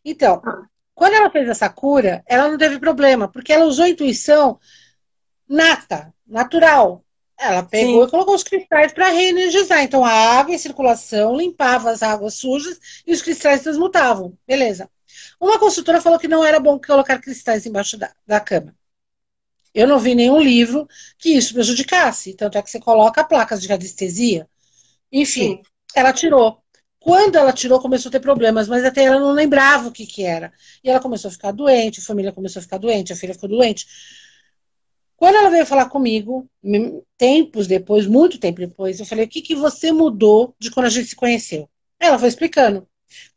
B: Então, quando ela fez essa cura, ela não teve problema, porque ela usou a intuição natural. Ela pegou e colocou os cristais para reenergizar. Então, a água em circulação limpava as águas sujas e os cristais transmutavam. Beleza. Uma consultora falou que não era bom colocar cristais embaixo da cama. Eu não vi nenhum livro que isso prejudicasse. Tanto é que você coloca placas de radiestesia. Enfim, ela tirou. Quando ela tirou, começou a ter problemas, mas até ela não lembrava o que era. E ela começou a ficar doente, a família começou a ficar doente, a filha ficou doente. Quando ela veio falar comigo, tempos depois, muito tempo depois, eu falei, o que você mudou de quando a gente se conheceu? Ela foi explicando.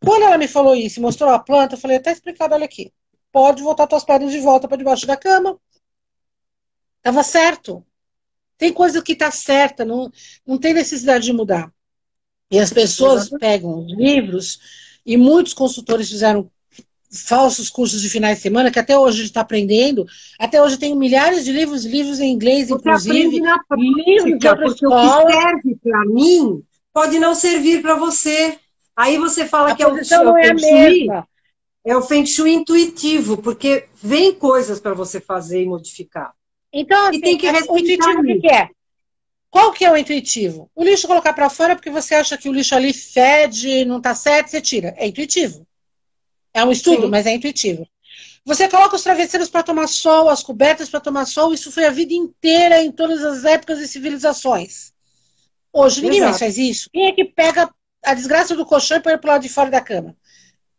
B: Quando ela me falou isso e mostrou a planta, eu falei, tá explicado, olha aqui. Pode voltar tuas pedras de volta para debaixo da cama. Tava certo. Tem coisa que tá certa, não tem necessidade de mudar. E as pessoas pegam os livros, e muitos consultores fizeram falsos cursos de finais de semana, que até hoje a gente está aprendendo. Até hoje tem milhares de livros em inglês,
A: você
B: inclusive.
A: Na prática, porque o que serve para mim pode não servir para você. Aí você fala que
B: não é a mesma.
A: É o Feng Shui intuitivo, porque vem coisas para você fazer e modificar.
B: Então, assim,
A: e tem que
B: o intuitivo o que é? Qual que é o intuitivo? O lixo colocar para fora porque você acha que o lixo ali fede, não está certo, você tira. É intuitivo. É um estudo, mas é intuitivo. Você coloca os travesseiros para tomar sol, as cobertas para tomar sol, isso foi a vida inteira, em todas as épocas e civilizações. Hoje ninguém mais
A: Exato.
B: faz isso. Quem é que pega a desgraça do colchão e põe pro lado de fora da cama?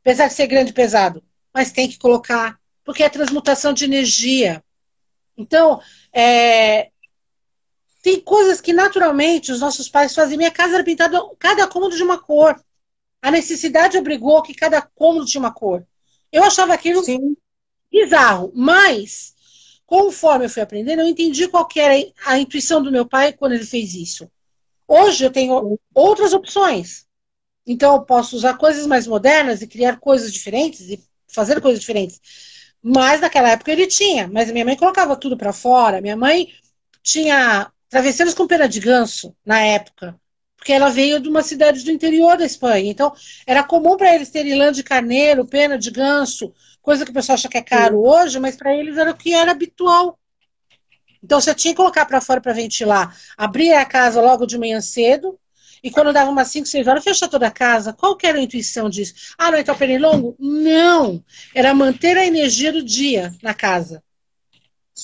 B: Apesar de ser grande e pesado. Mas tem que colocar, porque é transmutação de energia. Então, tem coisas que naturalmente os nossos pais faziam. Minha casa era pintada cada cômodo de uma cor. A necessidade obrigou que cada cômodo tinha uma cor. Eu achava aquilo
A: Sim,
B: bizarro, mas conforme eu fui aprendendo, eu entendi qual que era a intuição do meu pai quando ele fez isso. Hoje eu tenho outras opções. Então eu posso usar coisas mais modernas e criar coisas diferentes e fazer coisas diferentes. Mas naquela época ele tinha. Mas a minha mãe colocava tudo para fora. Minha mãe tinha travesseiros com pena de ganso na época. Porque ela veio de uma cidade do interior da Espanha. Então era comum para eles terem lã de carneiro, pena de ganso, coisa que o pessoal acha que é caro
A: sim.
B: hoje, mas para eles era o que era habitual. Então você tinha que colocar para fora para ventilar. Abria a casa logo de manhã cedo. E quando dava umas 5, 6 horas, fechar toda a casa. Qual que era a intuição disso? Ah, não é pernilongo? Não. Era manter a energia do dia na casa.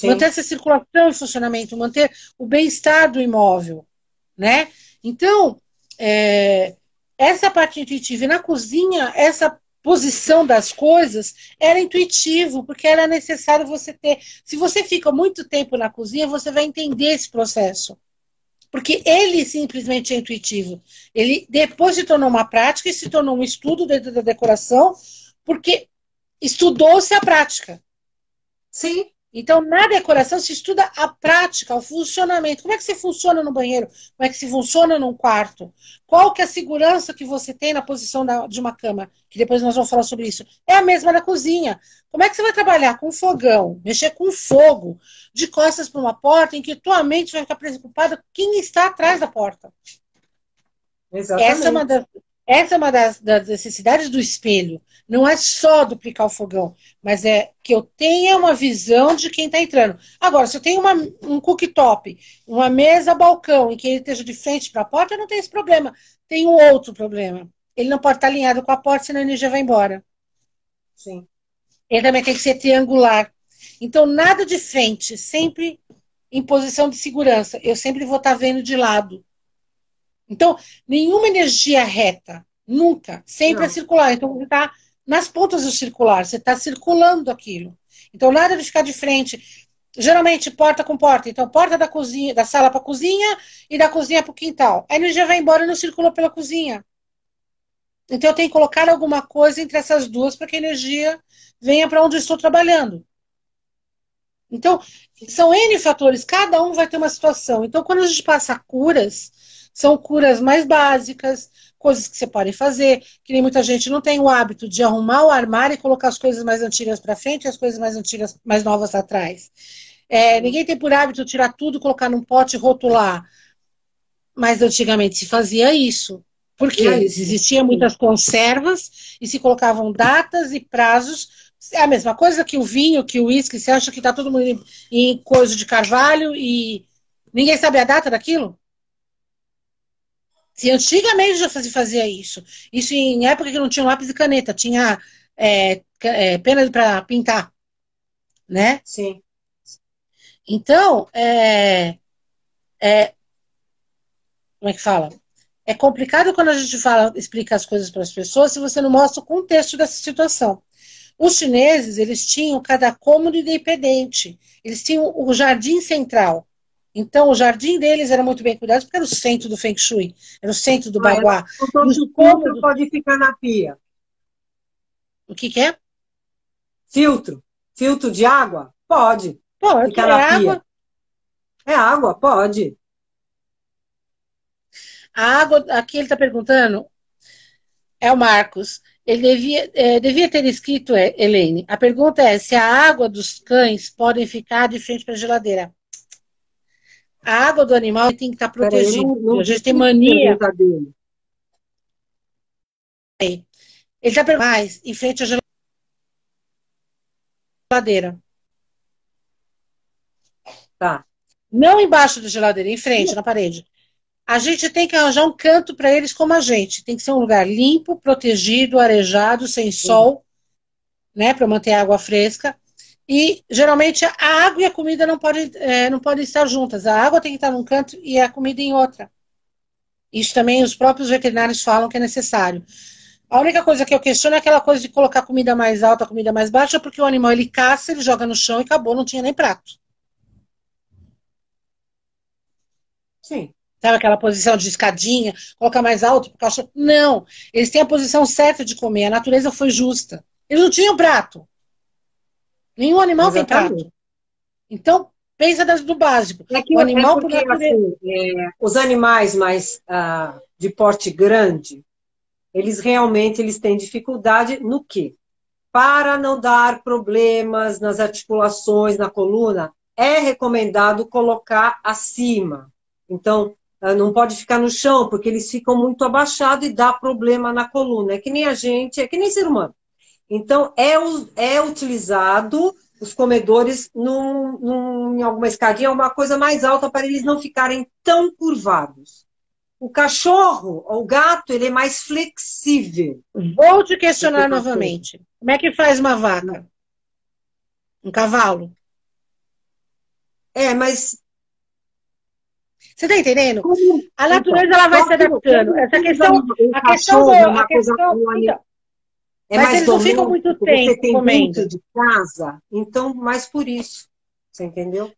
B: Manter
A: Sim.
B: essa circulação em funcionamento, manter o bem-estar do imóvel, né? Então, essa parte intuitiva. E na cozinha, essa posição das coisas era intuitivo, porque era necessário você ter. Se você fica muito tempo na cozinha, você vai entender esse processo. Porque ele simplesmente é intuitivo. Ele depois se tornou uma prática e se tornou um estudo dentro da decoração, porque estudou-se a prática.
A: Sim.
B: Então, na decoração se estuda a prática, o funcionamento. Como é que se funciona no banheiro? Como é que se funciona num quarto? Qual que é a segurança que você tem na posição de uma cama? Que depois nós vamos falar sobre isso. É a mesma na cozinha. Como é que você vai trabalhar com fogão, mexer com fogo, de costas para uma porta, em que tua mente vai ficar preocupada com quem está atrás da porta? Essa é uma
A: Exatamente.
B: das, essa é uma das necessidades do espelho. Não é só duplicar o fogão, mas é que eu tenha uma visão de quem está entrando. Agora, se eu tenho um cooktop, uma mesa balcão, em que ele esteja de frente para a porta, eu não tenho esse problema. Tem um outro problema. Ele não pode estar alinhado com a porta, senão a energia vai embora.
A: Sim.
B: Ele também tem que ser triangular. Então, nada de frente, sempre em posição de segurança. Eu sempre vou estar vendo de lado. Então, nenhuma energia reta, nunca, sempre é
A: Não.
B: circular. Então, você está nas pontas do circular, você está circulando aquilo. Então, nada de ficar de frente. Geralmente, porta com porta. Então, porta da cozinha, da sala para a cozinha e da cozinha para o quintal. A energia vai embora e não circula pela cozinha. Então, eu tenho que colocar alguma coisa entre essas duas para que a energia venha para onde eu estou trabalhando. Então, são N fatores, cada um vai ter uma situação. Então, quando a gente passa curas, são curas mais básicas, coisas que você pode fazer, que nem muita gente não tem o hábito de arrumar o armário e colocar as coisas mais antigas para frente e as coisas mais antigas, mais novas atrás. Ninguém tem por hábito tirar tudo, colocar num pote e rotular. Mas antigamente se fazia isso. Por
A: E é
B: quê?
A: isso.
B: Existiam muitas conservas e se colocavam datas e prazos. É a mesma coisa que o vinho, que o uísque. Você acha que está todo mundo em coisa de carvalho e ninguém sabe a data daquilo? Se antigamente já se fazia isso. Isso em época que não tinha lápis e caneta, tinha pena para pintar, né?
A: Sim.
B: Então, como é que fala? É complicado quando a gente explica as coisas para as pessoas se você não mostra o contexto dessa situação. Os chineses, eles tinham cada cômodo independente. Eles tinham o jardim central. Então, o jardim deles era muito bem cuidado, porque era o centro do Feng Shui, era o centro do
A: Ah, ela
B: Baguá.
A: contou
B: E os
A: que o filtro
B: cômodos,
A: pode ficar na pia.
B: o que que é?
A: Filtro? Filtro de água? Pode
B: Pode,
A: ficar
B: é
A: na pia.
B: água.
A: É água? Pode.
B: A água, aqui ele está perguntando, é o Marcos. Ele devia ter escrito, Elaine. A pergunta é se a água dos cães podem ficar de frente para a geladeira. A água do animal tem que estar
A: Peraí,
B: protegida.
A: não
B: A
A: vi
B: gente tem
A: a
B: mania.
A: pergunta dele.
B: Ele está perguntando mais em frente à geladeira.
A: Tá.
B: Não embaixo da geladeira, em frente, na parede. A gente tem que arranjar um canto para eles como a gente. Tem que ser um lugar limpo, protegido, arejado, sem sol, né, para manter a água fresca. E geralmente a água e a comida não podem estar juntas. A água tem que estar num canto e a comida em outra. Isso também os próprios veterinários falam que é necessário. A única coisa que eu questiono é aquela coisa de colocar comida mais alta, comida mais baixa, porque o animal ele caça, ele joga no chão e acabou, não tinha nem prato.
A: Sim.
B: Sabe aquela posição de escadinha, colocar mais alto pro cachorro? Não, eles têm a posição certa de comer, a natureza foi justa. Eles não tinham prato. Nenhum animal tem
A: Exatamente.
B: prato. Então, pensa do básico. O
A: É
B: animal por
A: porque,
B: natureza.
A: assim, os animais mais de porte grande, eles realmente eles têm dificuldade no quê? Para não dar problemas nas articulações, na coluna, é recomendado colocar acima. Então, não pode ficar no chão, porque eles ficam muito abaixados e dá problema na coluna. É que nem a gente, é que nem ser humano. Então, é utilizado os comedores em alguma escadinha, uma coisa mais alta para eles não ficarem tão curvados. O cachorro, o gato, ele é mais flexível
B: Vou te
A: do que o
B: questionar
A: cachorro.
B: novamente. Como é que faz uma vaca? Um cavalo?
A: Mas
B: Você está entendendo?
A: como,
B: A
A: então,
B: natureza ela vai
A: só
B: se
A: que
B: adaptando. Essa questão,
A: o
B: a questão do,
A: cachorro é
B: a
A: uma coisa,
B: questão, então,
A: é
B: mas
A: mais
B: eles não ficam muito
A: doméstico, você
B: tempo
A: tem dentro
B: comendo.
A: de casa, então mais por isso. Você entendeu?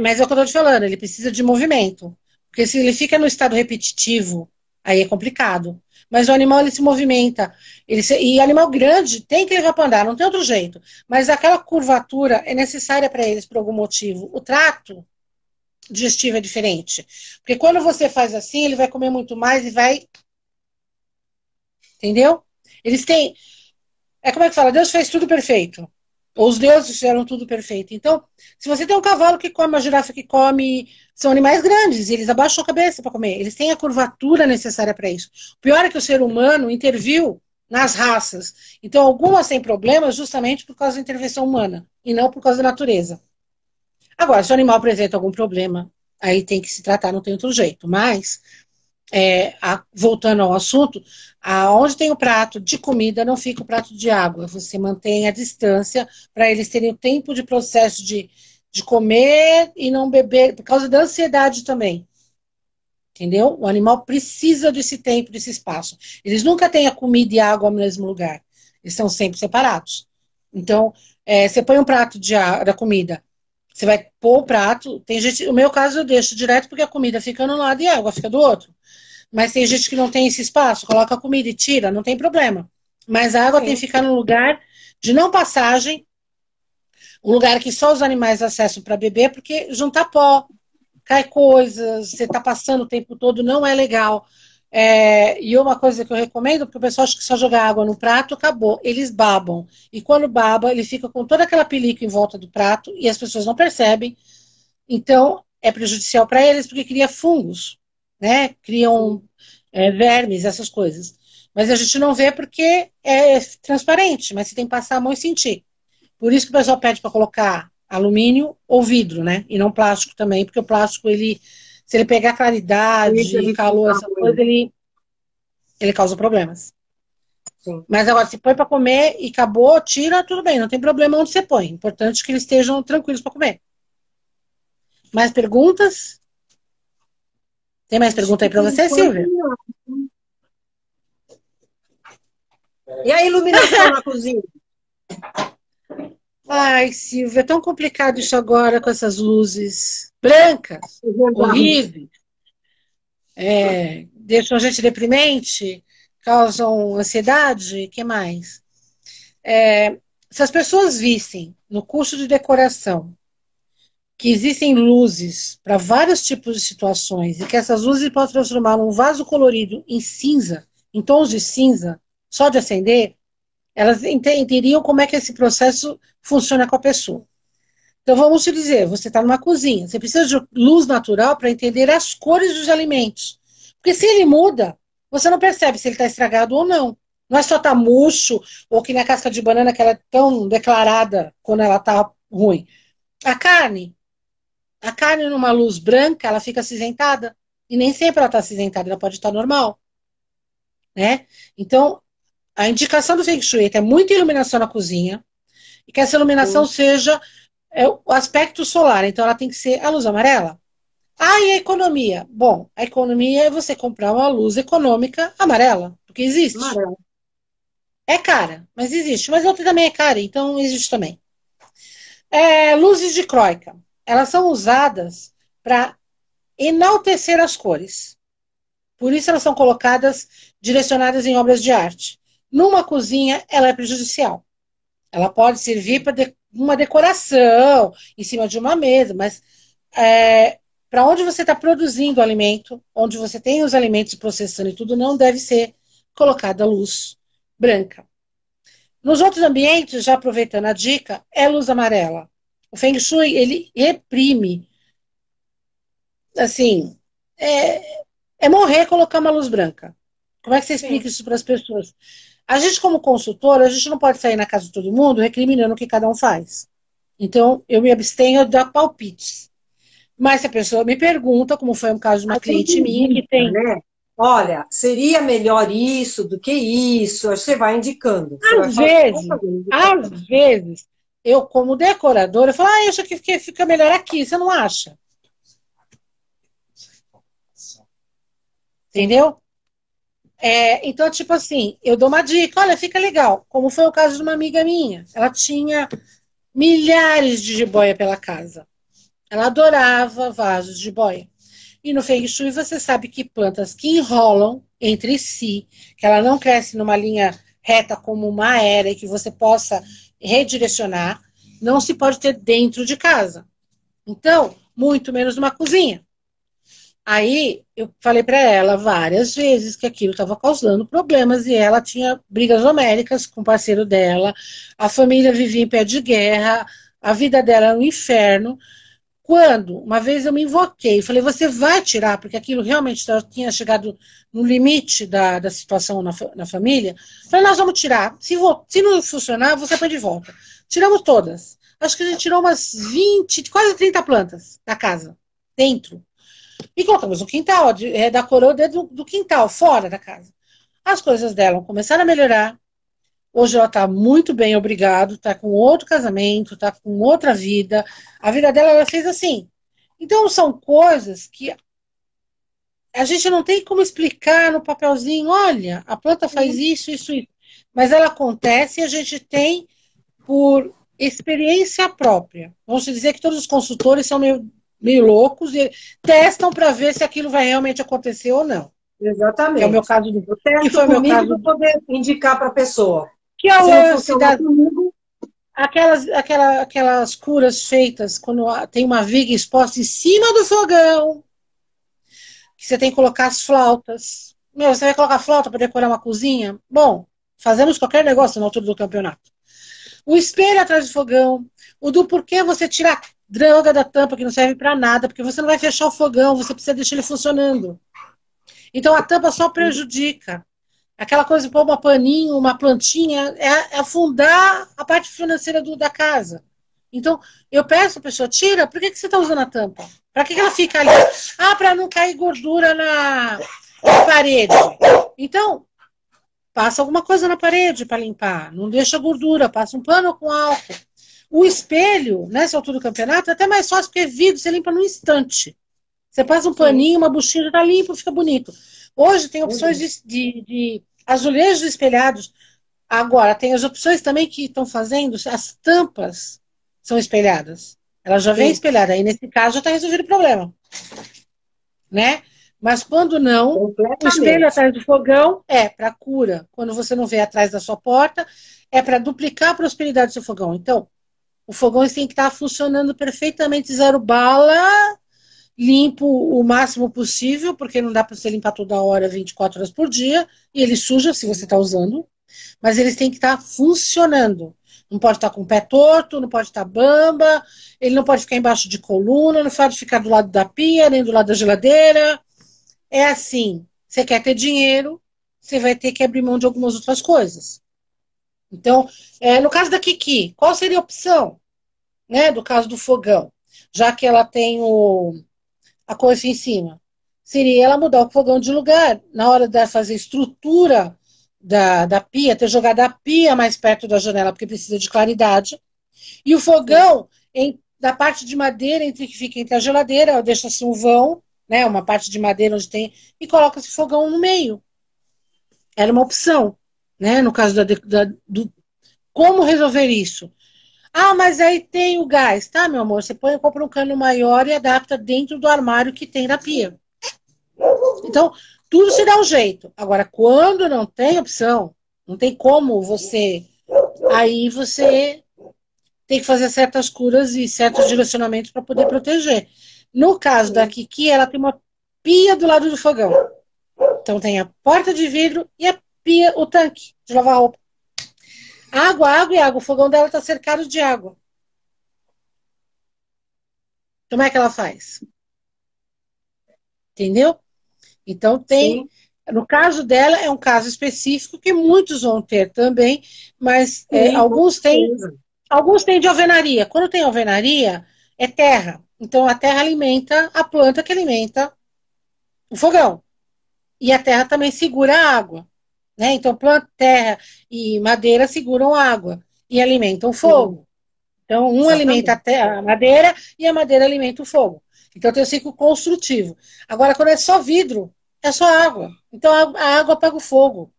B: Mas é o que eu estou te falando, ele precisa de movimento. Porque se ele fica no estado repetitivo, aí é complicado. Mas o animal, ele se movimenta. E animal grande tem que levar para andar, não tem outro jeito. Mas aquela curvatura é necessária para eles por algum motivo. O trato digestivo é diferente. Porque quando você faz assim, ele vai comer muito mais e vai. Entendeu? Eles têm. É como é que fala? Deus fez tudo perfeito. Ou os deuses fizeram tudo perfeito. Então, se você tem um cavalo que come, uma girafa que come, são animais grandes, e eles abaixam a cabeça para comer. Eles têm a curvatura necessária para isso. O pior é que o ser humano interviu nas raças. Então, algumas têm problemas justamente por causa da intervenção humana, e não por causa da natureza. Agora, se o animal apresenta algum problema, aí tem que se tratar, não tem outro jeito. Mas voltando ao assunto, aonde tem o prato de comida, não fica o prato de água. Você mantém a distância para eles terem o tempo de processo de comer e não beber, por causa da ansiedade também. Entendeu? O animal precisa desse tempo, desse espaço. Eles nunca têm a comida e a água no mesmo lugar. Eles estão sempre separados. Então, você põe um prato da comida, você vai pôr o prato. Tem gente, no meu caso, eu deixo direto porque a comida fica de um lado e a água fica do outro. Mas tem gente que não tem esse espaço, coloca a comida e tira, não tem problema. Mas a água tem que
A: Sim.
B: ficar num lugar de não passagem, um lugar que só os animais acessam para beber, porque juntar pó, cai coisas, você está passando o tempo todo, não é legal. E uma coisa que eu recomendo, porque o pessoal acha que só jogar água no prato, acabou. Eles babam. E quando baba, ele fica com toda aquela pelica em volta do prato e as pessoas não percebem. Então, é prejudicial para eles, porque cria fungos, né? Criam vermes, essas coisas. Mas a gente não vê porque é transparente, mas você tem que passar a mão e sentir. Por isso que o pessoal pede para colocar alumínio ou vidro, né? E não plástico também, porque o plástico, se ele pegar
A: Isso
B: claridade,
A: ele
B: calor,
A: fica
B: essa coisa,
A: ruim.
B: ele causa problemas.
A: Sim.
B: Mas agora, se põe para comer e acabou, tira, tudo bem, não tem problema onde você põe. Importante que eles estejam tranquilos para comer. Mais perguntas? Tem mais
A: Acho
B: pergunta
A: que
B: aí para
A: por
B: você,
A: enquanto
B: Silvia?
A: não. E a iluminação na cozinha?
B: Ai, Silvia, é tão complicado isso agora com essas luzes brancas,
A: É verdade.
B: horríveis, deixam a gente deprimente, causam ansiedade, o que mais? Se as pessoas vissem no curso de decoração que existem luzes para vários tipos de situações e que essas luzes podem transformar um vaso colorido em cinza, em tons de cinza, só de acender, elas entenderiam como é que esse processo funciona com a pessoa. Então vamos te dizer, você está numa cozinha, você precisa de luz natural para entender as cores dos alimentos. Porque se ele muda, você não percebe se ele está estragado ou não. Não é só estar murcho, ou que na casca de banana que ela é tão declarada quando ela está ruim. A carne, a carne numa luz branca, ela fica acinzentada. E nem sempre ela está acinzentada, ela pode estar normal. Né? Então, a indicação do Feng Shui é ter muita iluminação na cozinha, e que essa iluminação
A: Sim.
B: seja o aspecto solar. Então, ela tem que ser a luz amarela. Ah, e a economia? Bom, a economia é você comprar uma luz econômica amarela, porque existe.
A: Amarelo.
B: É cara, mas existe. Mas outra também é cara, então existe também. Luzes de croica. Elas são usadas para enaltecer as cores. Por isso elas são colocadas, direcionadas em obras de arte. Numa cozinha, ela é prejudicial. Ela pode servir para uma decoração em cima de uma mesa, mas para onde você está produzindo o alimento, onde você tem os alimentos processando e tudo, não deve ser colocada luz branca. Nos outros ambientes, já aproveitando a dica, é luz amarela. O Feng Shui, ele reprime, assim, é morrer colocar uma luz branca. Como é que você
A: Sim.
B: explica isso para as pessoas? A gente, como consultora, a gente não pode sair na casa de todo mundo recriminando o que cada um faz. Então, eu me abstenho de dar palpites. Mas se a pessoa me pergunta, como foi um caso de uma
A: Aí tem
B: cliente minha que
A: indica,
B: tem,
A: né? Olha, seria melhor isso do que isso. Aí você vai indicando. Você vai
B: às
A: fazer,
B: vezes, às vezes, eu como decoradora, eu falo, eu acho que fica melhor aqui, você não acha? Entendeu? Então, tipo assim, eu dou uma dica, olha, fica legal. Como foi o caso de uma amiga minha. Ela tinha milhares de jiboia pela casa. Ela adorava vasos de jiboia. E no Feng Shui você sabe que plantas que enrolam entre si, que ela não cresce numa linha reta como uma era e que você possa redirecionar, não se pode ter dentro de casa. Então, muito menos numa cozinha. Aí eu falei para ela várias vezes que aquilo estava causando problemas e ela tinha brigas homéricas com o parceiro dela, a família vivia em pé de guerra, a vida dela era um inferno. Quando, uma vez eu me invoquei, falei, você vai tirar, porque aquilo realmente tinha chegado no limite da situação na família. Falei, nós vamos tirar. Se não funcionar, você põe de volta. Tiramos todas. Acho que a gente tirou umas 20, quase 30 plantas da casa, dentro. E colocamos no quintal, da coroa dentro do quintal, fora da casa. As coisas dela começaram a melhorar. Hoje ela está muito bem, obrigado. Está com outro casamento, está com outra vida. A vida dela ela fez assim. Então são coisas que a gente não tem como explicar no papelzinho. Olha, a planta faz isso, isso, isso. Mas ela acontece e a gente tem por experiência própria. Vamos dizer que todos os consultores são meio loucos e testam para ver se aquilo vai realmente acontecer ou não. Que é o meu
A: exatamente.
B: caso
A: Eu testo comigo para poder indicar para a pessoa.
B: Que é o
A: Se não
B: lance
A: funcionar comigo,
B: aquelas curas feitas quando tem uma viga exposta em cima do fogão, que você tem que colocar as flautas. Meu, você vai colocar flauta para decorar uma cozinha? Bom, fazemos qualquer negócio na altura do campeonato. O espelho atrás do fogão, o do porquê você tira a droga da tampa que não serve para nada, porque você não vai fechar o fogão, você precisa deixar ele funcionando. Então a tampa só prejudica. Aquela coisa de pôr uma paninho, uma plantinha, é afundar a parte financeira da casa. Então, eu peço a pessoa, tira, por que você está usando a tampa? Para que ela fica ali? Ah, para não cair gordura na parede. Então, passa alguma coisa na parede para limpar. Não deixa gordura, passa um pano com álcool. O espelho, nessa altura do campeonato, é até mais fácil, porque vidro você limpa num instante. Você passa um paninho, uma buchinha, já está limpo, fica bonito. Hoje tem opções de azulejos espelhados. Agora, tem as opções também que estão fazendo, as tampas são espelhadas. Ela já vem espelhada. Aí, nesse caso, já está resolvido o problema. Né? Mas quando não, o espelho atrás do fogão é para cura. Quando você não vê atrás da sua porta, é para duplicar a prosperidade do seu fogão. Então, o fogão tem que estar funcionando perfeitamente, zero bala, limpo o máximo possível, porque não dá para você limpar toda hora, 24 horas por dia, e ele suja se você está usando, mas eles têm que estar funcionando. Não pode estar com o pé torto, não pode estar bamba, ele não pode ficar embaixo de coluna, não pode ficar do lado da pia, nem do lado da geladeira. É assim, você quer ter dinheiro, você vai ter que abrir mão de algumas outras coisas. Então, no caso da Kiki, qual seria a opção? Né, do caso do fogão, já que ela tem a coifa em cima, seria ela mudar o fogão de lugar. Na hora de fazer estrutura da pia, ter jogado a pia mais perto da janela, porque precisa de claridade. E o fogão da parte de madeira que fica entre a geladeira, eu deixo assim um vão, né, uma parte de madeira onde tem, e coloco esse fogão no meio. Era uma opção, né, no caso do como resolver isso. Ah, mas aí tem o gás, tá, meu amor? Você compra um cano maior e adapta dentro do armário que tem na pia. Então, tudo se dá um jeito. Agora, quando não tem opção, não tem como você. Aí você tem que fazer certas curas e certos direcionamentos para poder proteger. No caso da Kiki, ela tem uma pia do lado do fogão. Então tem a porta de vidro e a pia, o tanque de lavar roupa. Água, água e água. O fogão dela está cercado de água. Como é que ela faz? Entendeu? Então tem.
A: Sim.
B: No caso dela, é um caso específico que muitos vão ter também, mas
A: Sim, com certeza.
B: alguns têm de alvenaria. Quando tem alvenaria, é terra. Então a terra alimenta a planta que alimenta o fogão. E a terra também segura a água. Né? Então, planta, terra e madeira seguram água e alimentam o
A: Sim,
B: fogo. Então, um alimenta
A: exatamente.
B: a madeira e a madeira alimenta o fogo. Então, tem o ciclo construtivo. Agora, quando é só vidro, é só água. Então, a água pega o fogo.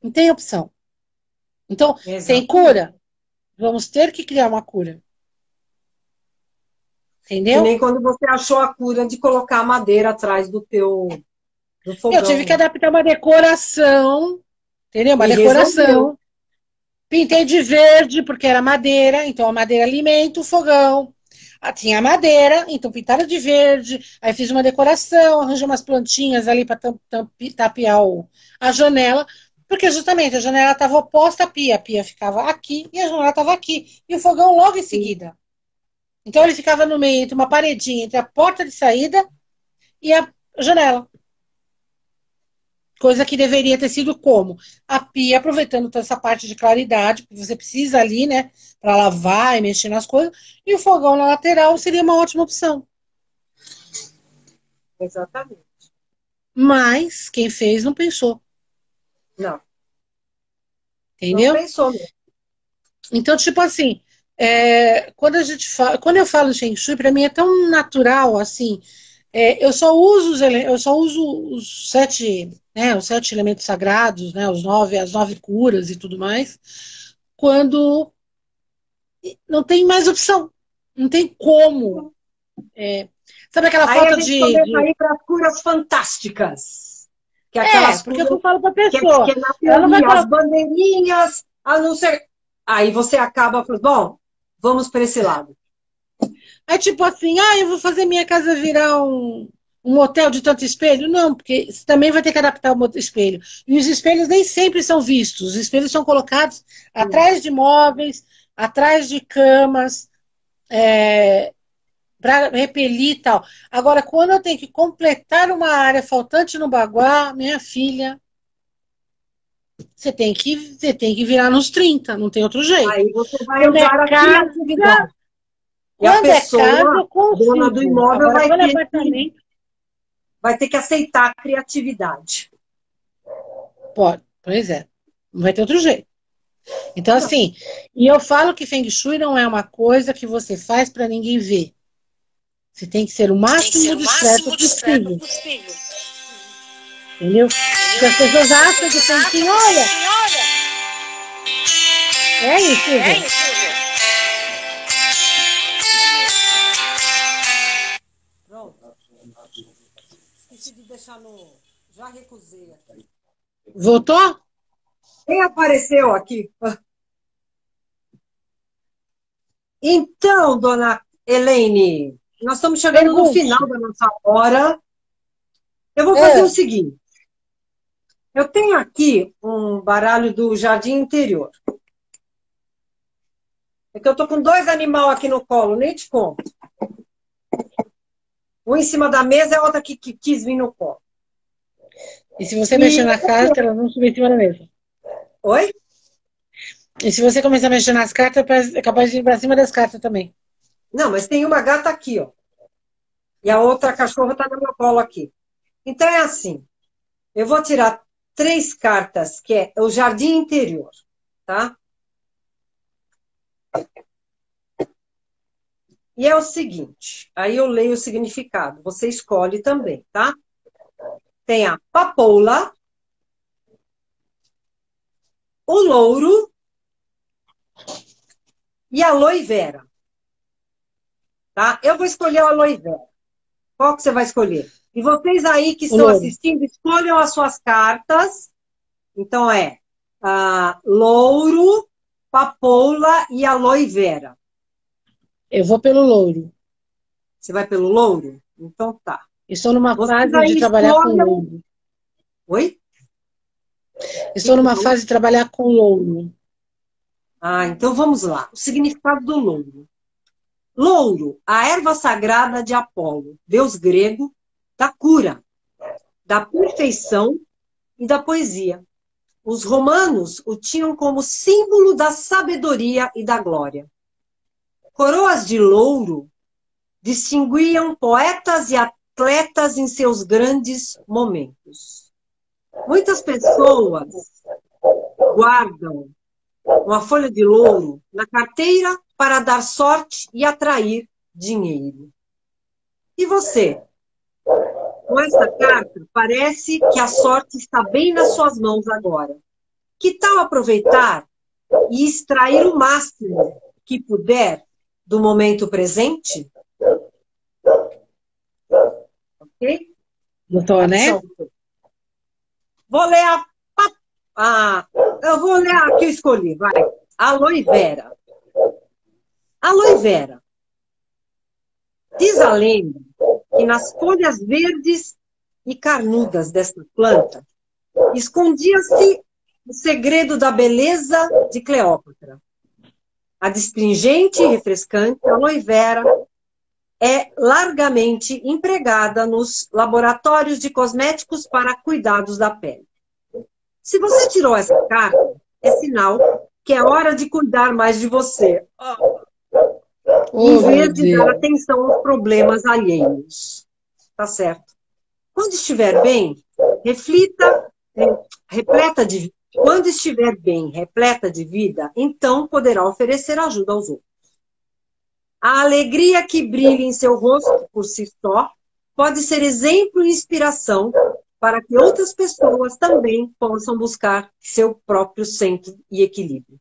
B: Não tem opção. Então, tem
A: Exatamente.
B: cura. Vamos ter que criar uma cura.
A: Que
B: Entendeu?
A: nem quando você achou a cura de colocar a madeira atrás do
B: Eu tive
A: fogão,
B: que
A: né?
B: adaptar uma decoração. Entendeu? Uma
A: E resolveu.
B: decoração. Pintei de verde, porque era madeira, então a madeira alimenta o fogão. Ah, tinha madeira, então pintaram de verde. Aí fiz uma decoração, arranjei umas plantinhas ali para tapear a janela, porque justamente a janela estava oposta à pia. A pia ficava aqui e a janela estava aqui. E o fogão logo em
A: Sim.
B: seguida. Então ele ficava no meio, entre uma paredinha, entre a porta de saída e a janela. Coisa que deveria ter sido como? A pia, aproveitando toda essa parte de claridade, porque você precisa ali, né, para lavar e mexer nas coisas, e o fogão na lateral seria uma ótima opção.
A: Exatamente.
B: Mas quem fez não pensou,
A: Não, não
B: entendeu?
A: pensou mesmo.
B: Então, tipo assim, quando eu falo Feng Shui, para mim é tão natural assim. Eu só uso os sete elementos sagrados, né, as nove curas e tudo mais, quando não tem mais opção. Não tem como. Sabe aquela
A: Aí a
B: falta
A: gente começa a
B: de.
A: ir para as curas fantásticas. Que é aquelas
B: Porque
A: curas
B: eu falo para a
A: que
B: pessoa.
A: é na
B: Ela não vai
A: teoria, as
B: colocar.
A: bandeirinhas, a não ser. Aí você acaba falando, bom, vamos para esse lado.
B: É tipo assim, eu vou fazer minha casa virar um hotel de tanto espelho. Não, porque você também vai ter que adaptar o espelho. E os espelhos nem sempre são vistos. Os espelhos são colocados atrás de móveis, atrás de camas, para repelir e tal. Agora, quando eu tenho que completar uma área faltante no baguá, minha filha, você tem que virar nos 30, não tem outro jeito.
A: Aí você vai
B: Quando é
A: usar a
B: casa,
A: criatividade. E a
B: quando é casa,
A: pessoa,
B: eu
A: dona do
B: consigo.
A: imóvel,
B: Agora, quando é apartamento,
A: vai ter que aceitar a criatividade.
B: pode. Pois é. Não vai ter outro jeito. Então,
A: Não,
B: assim, e eu falo que Feng Shui não é uma coisa que você faz para ninguém ver. Você tem que ser o máximo discreto possível. Entendeu? Porque as pessoas acham que tem que, olha, é isso, gente.
A: pronto. Esqueci de deixar no. Já recusei aqui.
B: Voltou?
A: Quem apareceu aqui? Então, dona Elaine, nós estamos chegando no final
B: Pergunte.
A: da nossa hora. Eu vou fazer o
B: É,
A: seguinte: eu tenho aqui um baralho do Jardim Interior. É que eu tô com dois animais aqui no colo, nem te conto. Um em cima da mesa e outra que quis vir no colo.
B: e se você mexer
A: E.
B: na carta, ela não subir em cima da mesa.
A: Oi?
B: E se você começar a mexer nas cartas, é capaz de ir pra cima das cartas também.
A: Não, mas tem uma gata aqui, ó. E a outra cachorra tá no meu colo aqui. Então é assim. Eu vou tirar três cartas, que é o Jardim Interior, tá? E é o seguinte, aí eu leio o significado, você escolhe também, tá? Tem a papoula, o louro e a aloe vera, tá? Eu vou escolher a aloe vera. Qual que você vai escolher? E vocês aí que
B: O
A: estão
B: louro.
A: assistindo, escolham as suas cartas. Então louro, papoula e aloe vera.
B: Eu vou pelo louro.
A: Você vai pelo louro? Então tá.
B: Estou numa
A: Vocês
B: fase de
A: aí
B: trabalhar com
A: escolham...
B: louro.
A: Oi?
B: Estou numa fase de trabalhar com louro.
A: Ah, então vamos lá. O significado do louro. Louro, a erva sagrada de Apolo, deus grego, da cura, da perfeição e da poesia. Os romanos o tinham como símbolo da sabedoria e da glória. Coroas de louro distinguiam poetas e atletas em seus grandes momentos. Muitas pessoas guardam uma folha de louro na carteira para dar sorte e atrair dinheiro. E você? Com essa carta, parece que a sorte está bem nas suas mãos agora. Que tal aproveitar e extrair o máximo que puder do momento presente? Ok?
B: Doutor, né?
A: Vou ler eu vou ler a que eu escolhi, vai. Aloe vera. Aloe vera. Diz a lenda que nas folhas verdes e carnudas desta planta escondia-se o segredo da beleza de Cleópatra. A astringente e refrescante aloe vera é largamente empregada nos laboratórios de cosméticos para cuidados da pele. Se você tirou essa carta, é sinal que é hora de cuidar mais de você. Em vez de dar atenção aos problemas alheios. Tá certo? Quando estiver bem, quando estiver bem, repleta de vida, então poderá oferecer ajuda aos outros. A alegria que brilha em seu rosto por si só pode ser exemplo e inspiração para que outras pessoas também possam buscar seu próprio centro e equilíbrio.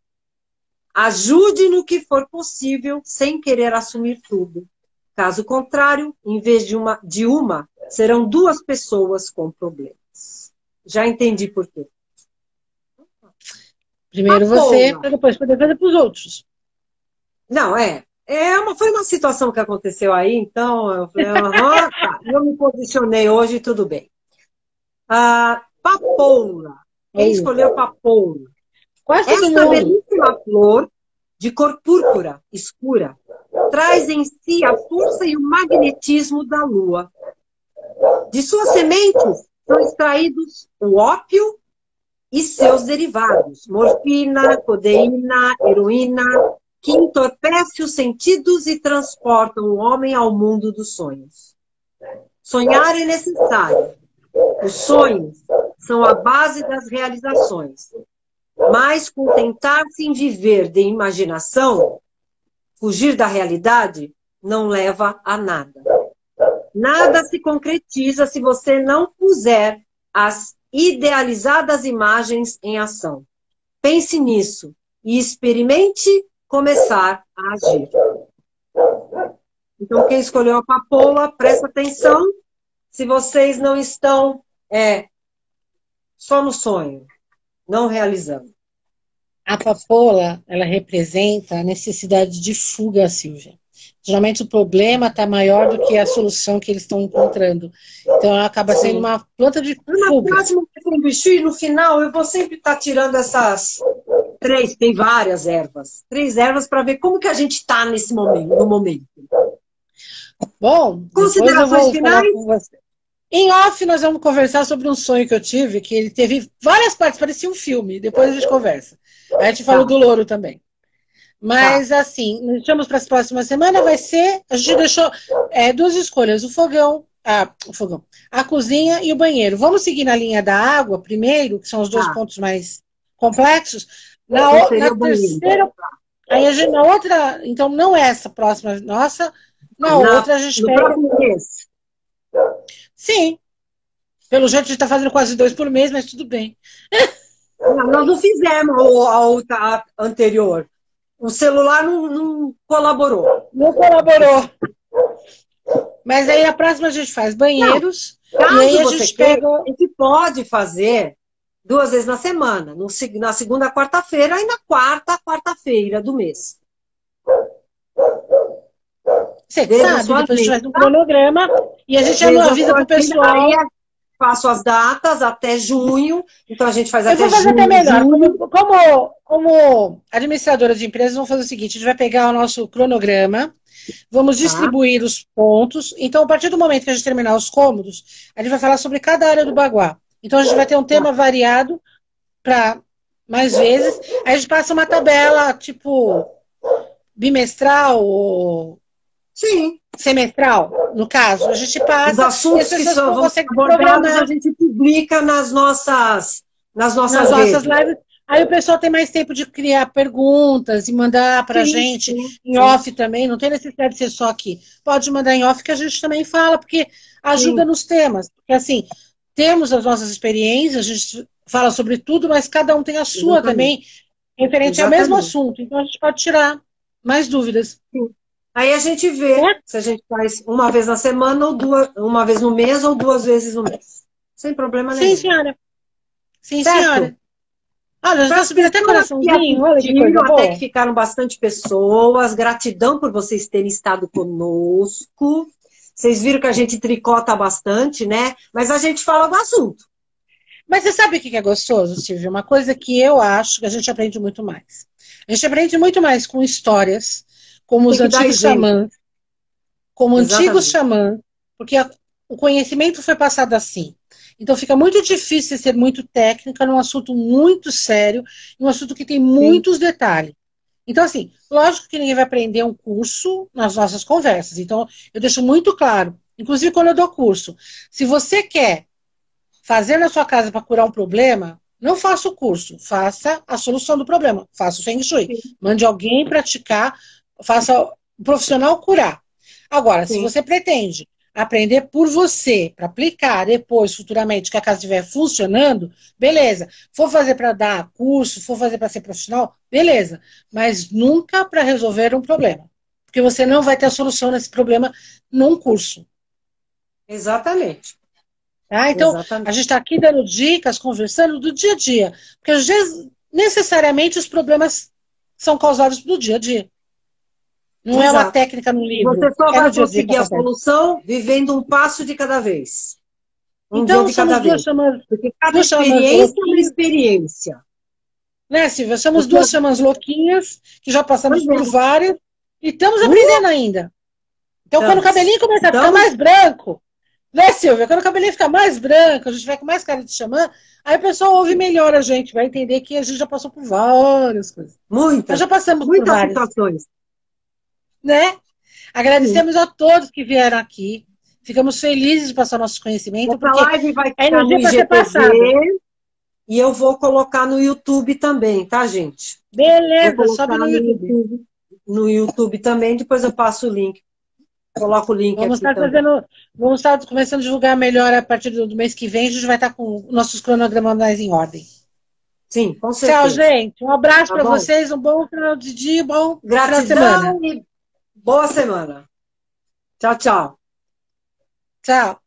A: Ajude no que for possível, sem querer assumir tudo. Caso contrário, em vez de uma, serão duas pessoas com problemas. Já entendi por quê.
B: Primeiro você, para depois poder fazer para os outros.
A: Não, foi uma situação que aconteceu aí, então eu falei, tá, eu me posicionei hoje, tudo bem. Papoula. Quem escolheu papoula? Esta belíssima flor, de cor púrpura escura, traz em si a força e o magnetismo da lua. De suas sementes são extraídos o ópio e seus derivados, morfina, codeína, heroína, que entorpece os sentidos e transportam o homem ao mundo dos sonhos. Sonhar é necessário. Os sonhos são a base das realizações. Mas contentar-se em viver de imaginação, fugir da realidade, não leva a nada. Nada se concretiza se você não puser as idealizadas imagens em ação. Pense nisso e experimente começar a agir. Então, quem escolheu a papoula, presta atenção. Se vocês não estão só no sonho, não realizando.
B: A papoula, ela representa a necessidade de fuga, Silvia. Geralmente o problema está maior do que a solução que eles estão encontrando. Então ela acaba sendo uma planta de fuga.
A: No final, eu vou sempre estar tirando essas tem várias ervas. 3 ervas para ver como que a gente está no momento.
B: Bom,
A: considerações finais?
B: Com você. Em off, nós vamos conversar sobre um sonho que eu tive, que ele teve várias partes, parecia um filme. Depois a gente conversa. A gente falou do louro também. Mas, assim, nos deixamos para as próximas semanas, vai ser... A gente deixou 2 escolhas, o fogão, a cozinha e o banheiro. Vamos seguir na linha da água primeiro, que são os 2 pontos mais complexos. Na terceira... Aí na outra... Então, não é essa próxima nossa... Na outra a gente
A: no
B: pega...
A: próximo mês.
B: Sim. Pelo jeito a gente está fazendo quase 2 por mês, mas tudo bem.
A: Não, nós não fizemos a outra anterior. O celular não colaborou.
B: Não colaborou. Mas aí a próxima a gente faz banheiros.
A: Caso
B: e aí a
A: você
B: gente
A: queira,
B: pega...
A: a gente pode fazer 2 vezes na semana. Na segunda, quarta-feira e na quarta-feira do mês.
B: Você
A: Veja
B: sabe,
A: sua
B: depois a gente faz
A: agenda.
B: um cronograma e a gente
A: Veja
B: avisa
A: sua
B: pro
A: agenda.
B: pessoal.
A: Aí faço as datas até junho. Então a gente faz
B: Eu
A: até
B: vou fazer
A: junho.
B: até melhor.
A: Julho.
B: Como administradora de empresas, vamos fazer o seguinte: a gente vai pegar o nosso cronograma, vamos
A: Tá?
B: distribuir os pontos. Então, a partir do momento que a gente terminar os cômodos, a gente vai falar sobre cada área do Baguá. Então, a gente vai ter um tema variado para mais vezes. Aí a gente passa uma tabela, tipo, bimestral ou
A: Sim.
B: semestral, no caso. A gente passa.
A: Os assuntos
B: e as
A: que
B: pessoas
A: vão ser
B: conseguem
A: abordados,
B: programar
A: a gente publica nas nossas
B: nas nossas
A: redes.
B: lives. Aí o pessoal tem mais tempo de criar perguntas e mandar para a gente em off também. Não tem necessidade de ser só aqui. Pode mandar em off que a gente também fala, porque ajuda nos temas. Porque assim, temos as nossas experiências, a gente fala sobre tudo, mas cada um tem a sua também, referente ao mesmo assunto. Então a gente pode tirar mais dúvidas.
A: Sim. Aí a gente vê se a gente faz uma vez na semana ou uma vez no mês ou 2 vezes no mês. Sem problema nenhum.
B: Sim, senhora. Sim,
A: certo?
B: senhora. Olha, já está subindo até coraçãozinho. Olha que coisa boa.
A: Até que ficaram bastante pessoas. Gratidão por vocês terem estado conosco. Vocês viram que a gente tricota bastante, né? Mas a gente fala do assunto.
B: Mas você sabe o que é gostoso, Silvia? Uma coisa que eu acho que a gente aprende muito mais. A gente aprende muito mais com histórias, como os antigos xamãs, porque o conhecimento foi passado assim. Então fica muito difícil ser muito técnica num assunto muito sério, num assunto que tem muitos detalhes. Então, assim, lógico que ninguém vai aprender um curso nas nossas conversas. Então, eu deixo muito claro, inclusive quando eu dou curso, se você quer fazer na sua casa para curar um problema, não faça o curso, faça a solução do problema, faça o Feng Shui. Mande alguém praticar, faça o profissional curar. Agora, se você pretende aprender por você, para aplicar depois, futuramente, que a casa estiver funcionando, beleza. For fazer para dar curso, for fazer para ser profissional, beleza. Mas nunca para resolver um problema. Porque você não vai ter a solução nesse problema num curso.
A: Exatamente.
B: Tá? Então, a gente está aqui dando dicas, conversando do dia a dia. Porque às vezes, necessariamente, os problemas são causados do dia a dia. Não é uma técnica no livro.
A: Você só vai conseguir a solução vivendo um passo de cada vez.
B: Então, somos duas xamãs.
A: Porque cada experiência é uma experiência.
B: Né, Silvia? Somos duas xamãs louquinhas, que já passamos por várias, e estamos aprendendo ainda. Então, quando o cabelinho começar a ficar mais branco, né, Silvia? Quando o cabelinho ficar mais branco, a gente vai com mais cara de xamã, aí o pessoal ouve melhor a gente, vai entender que a gente já passou por várias coisas.
A: Muitas.
B: Nós já passamos por várias
A: situações.
B: Né? Agradecemos a todos que vieram aqui. Ficamos felizes de passar nosso conhecimento.
A: Essa live vai
B: é
A: ficar no
B: IGTV
A: e eu vou colocar no YouTube também, tá, gente?
B: Beleza, sobe no YouTube.
A: No YouTube também, depois eu passo o link. Coloco o link
B: vamos
A: aqui
B: Vamos estar começando a divulgar melhor a partir do mês que vem. A gente vai estar com nossos cronogramas mais em ordem.
A: Sim, com certeza.
B: Tchau, gente. Um abraço para vocês, um bom final de dia, bom final de semana.
A: E boa semana. Tchau, tchau.
B: Tchau.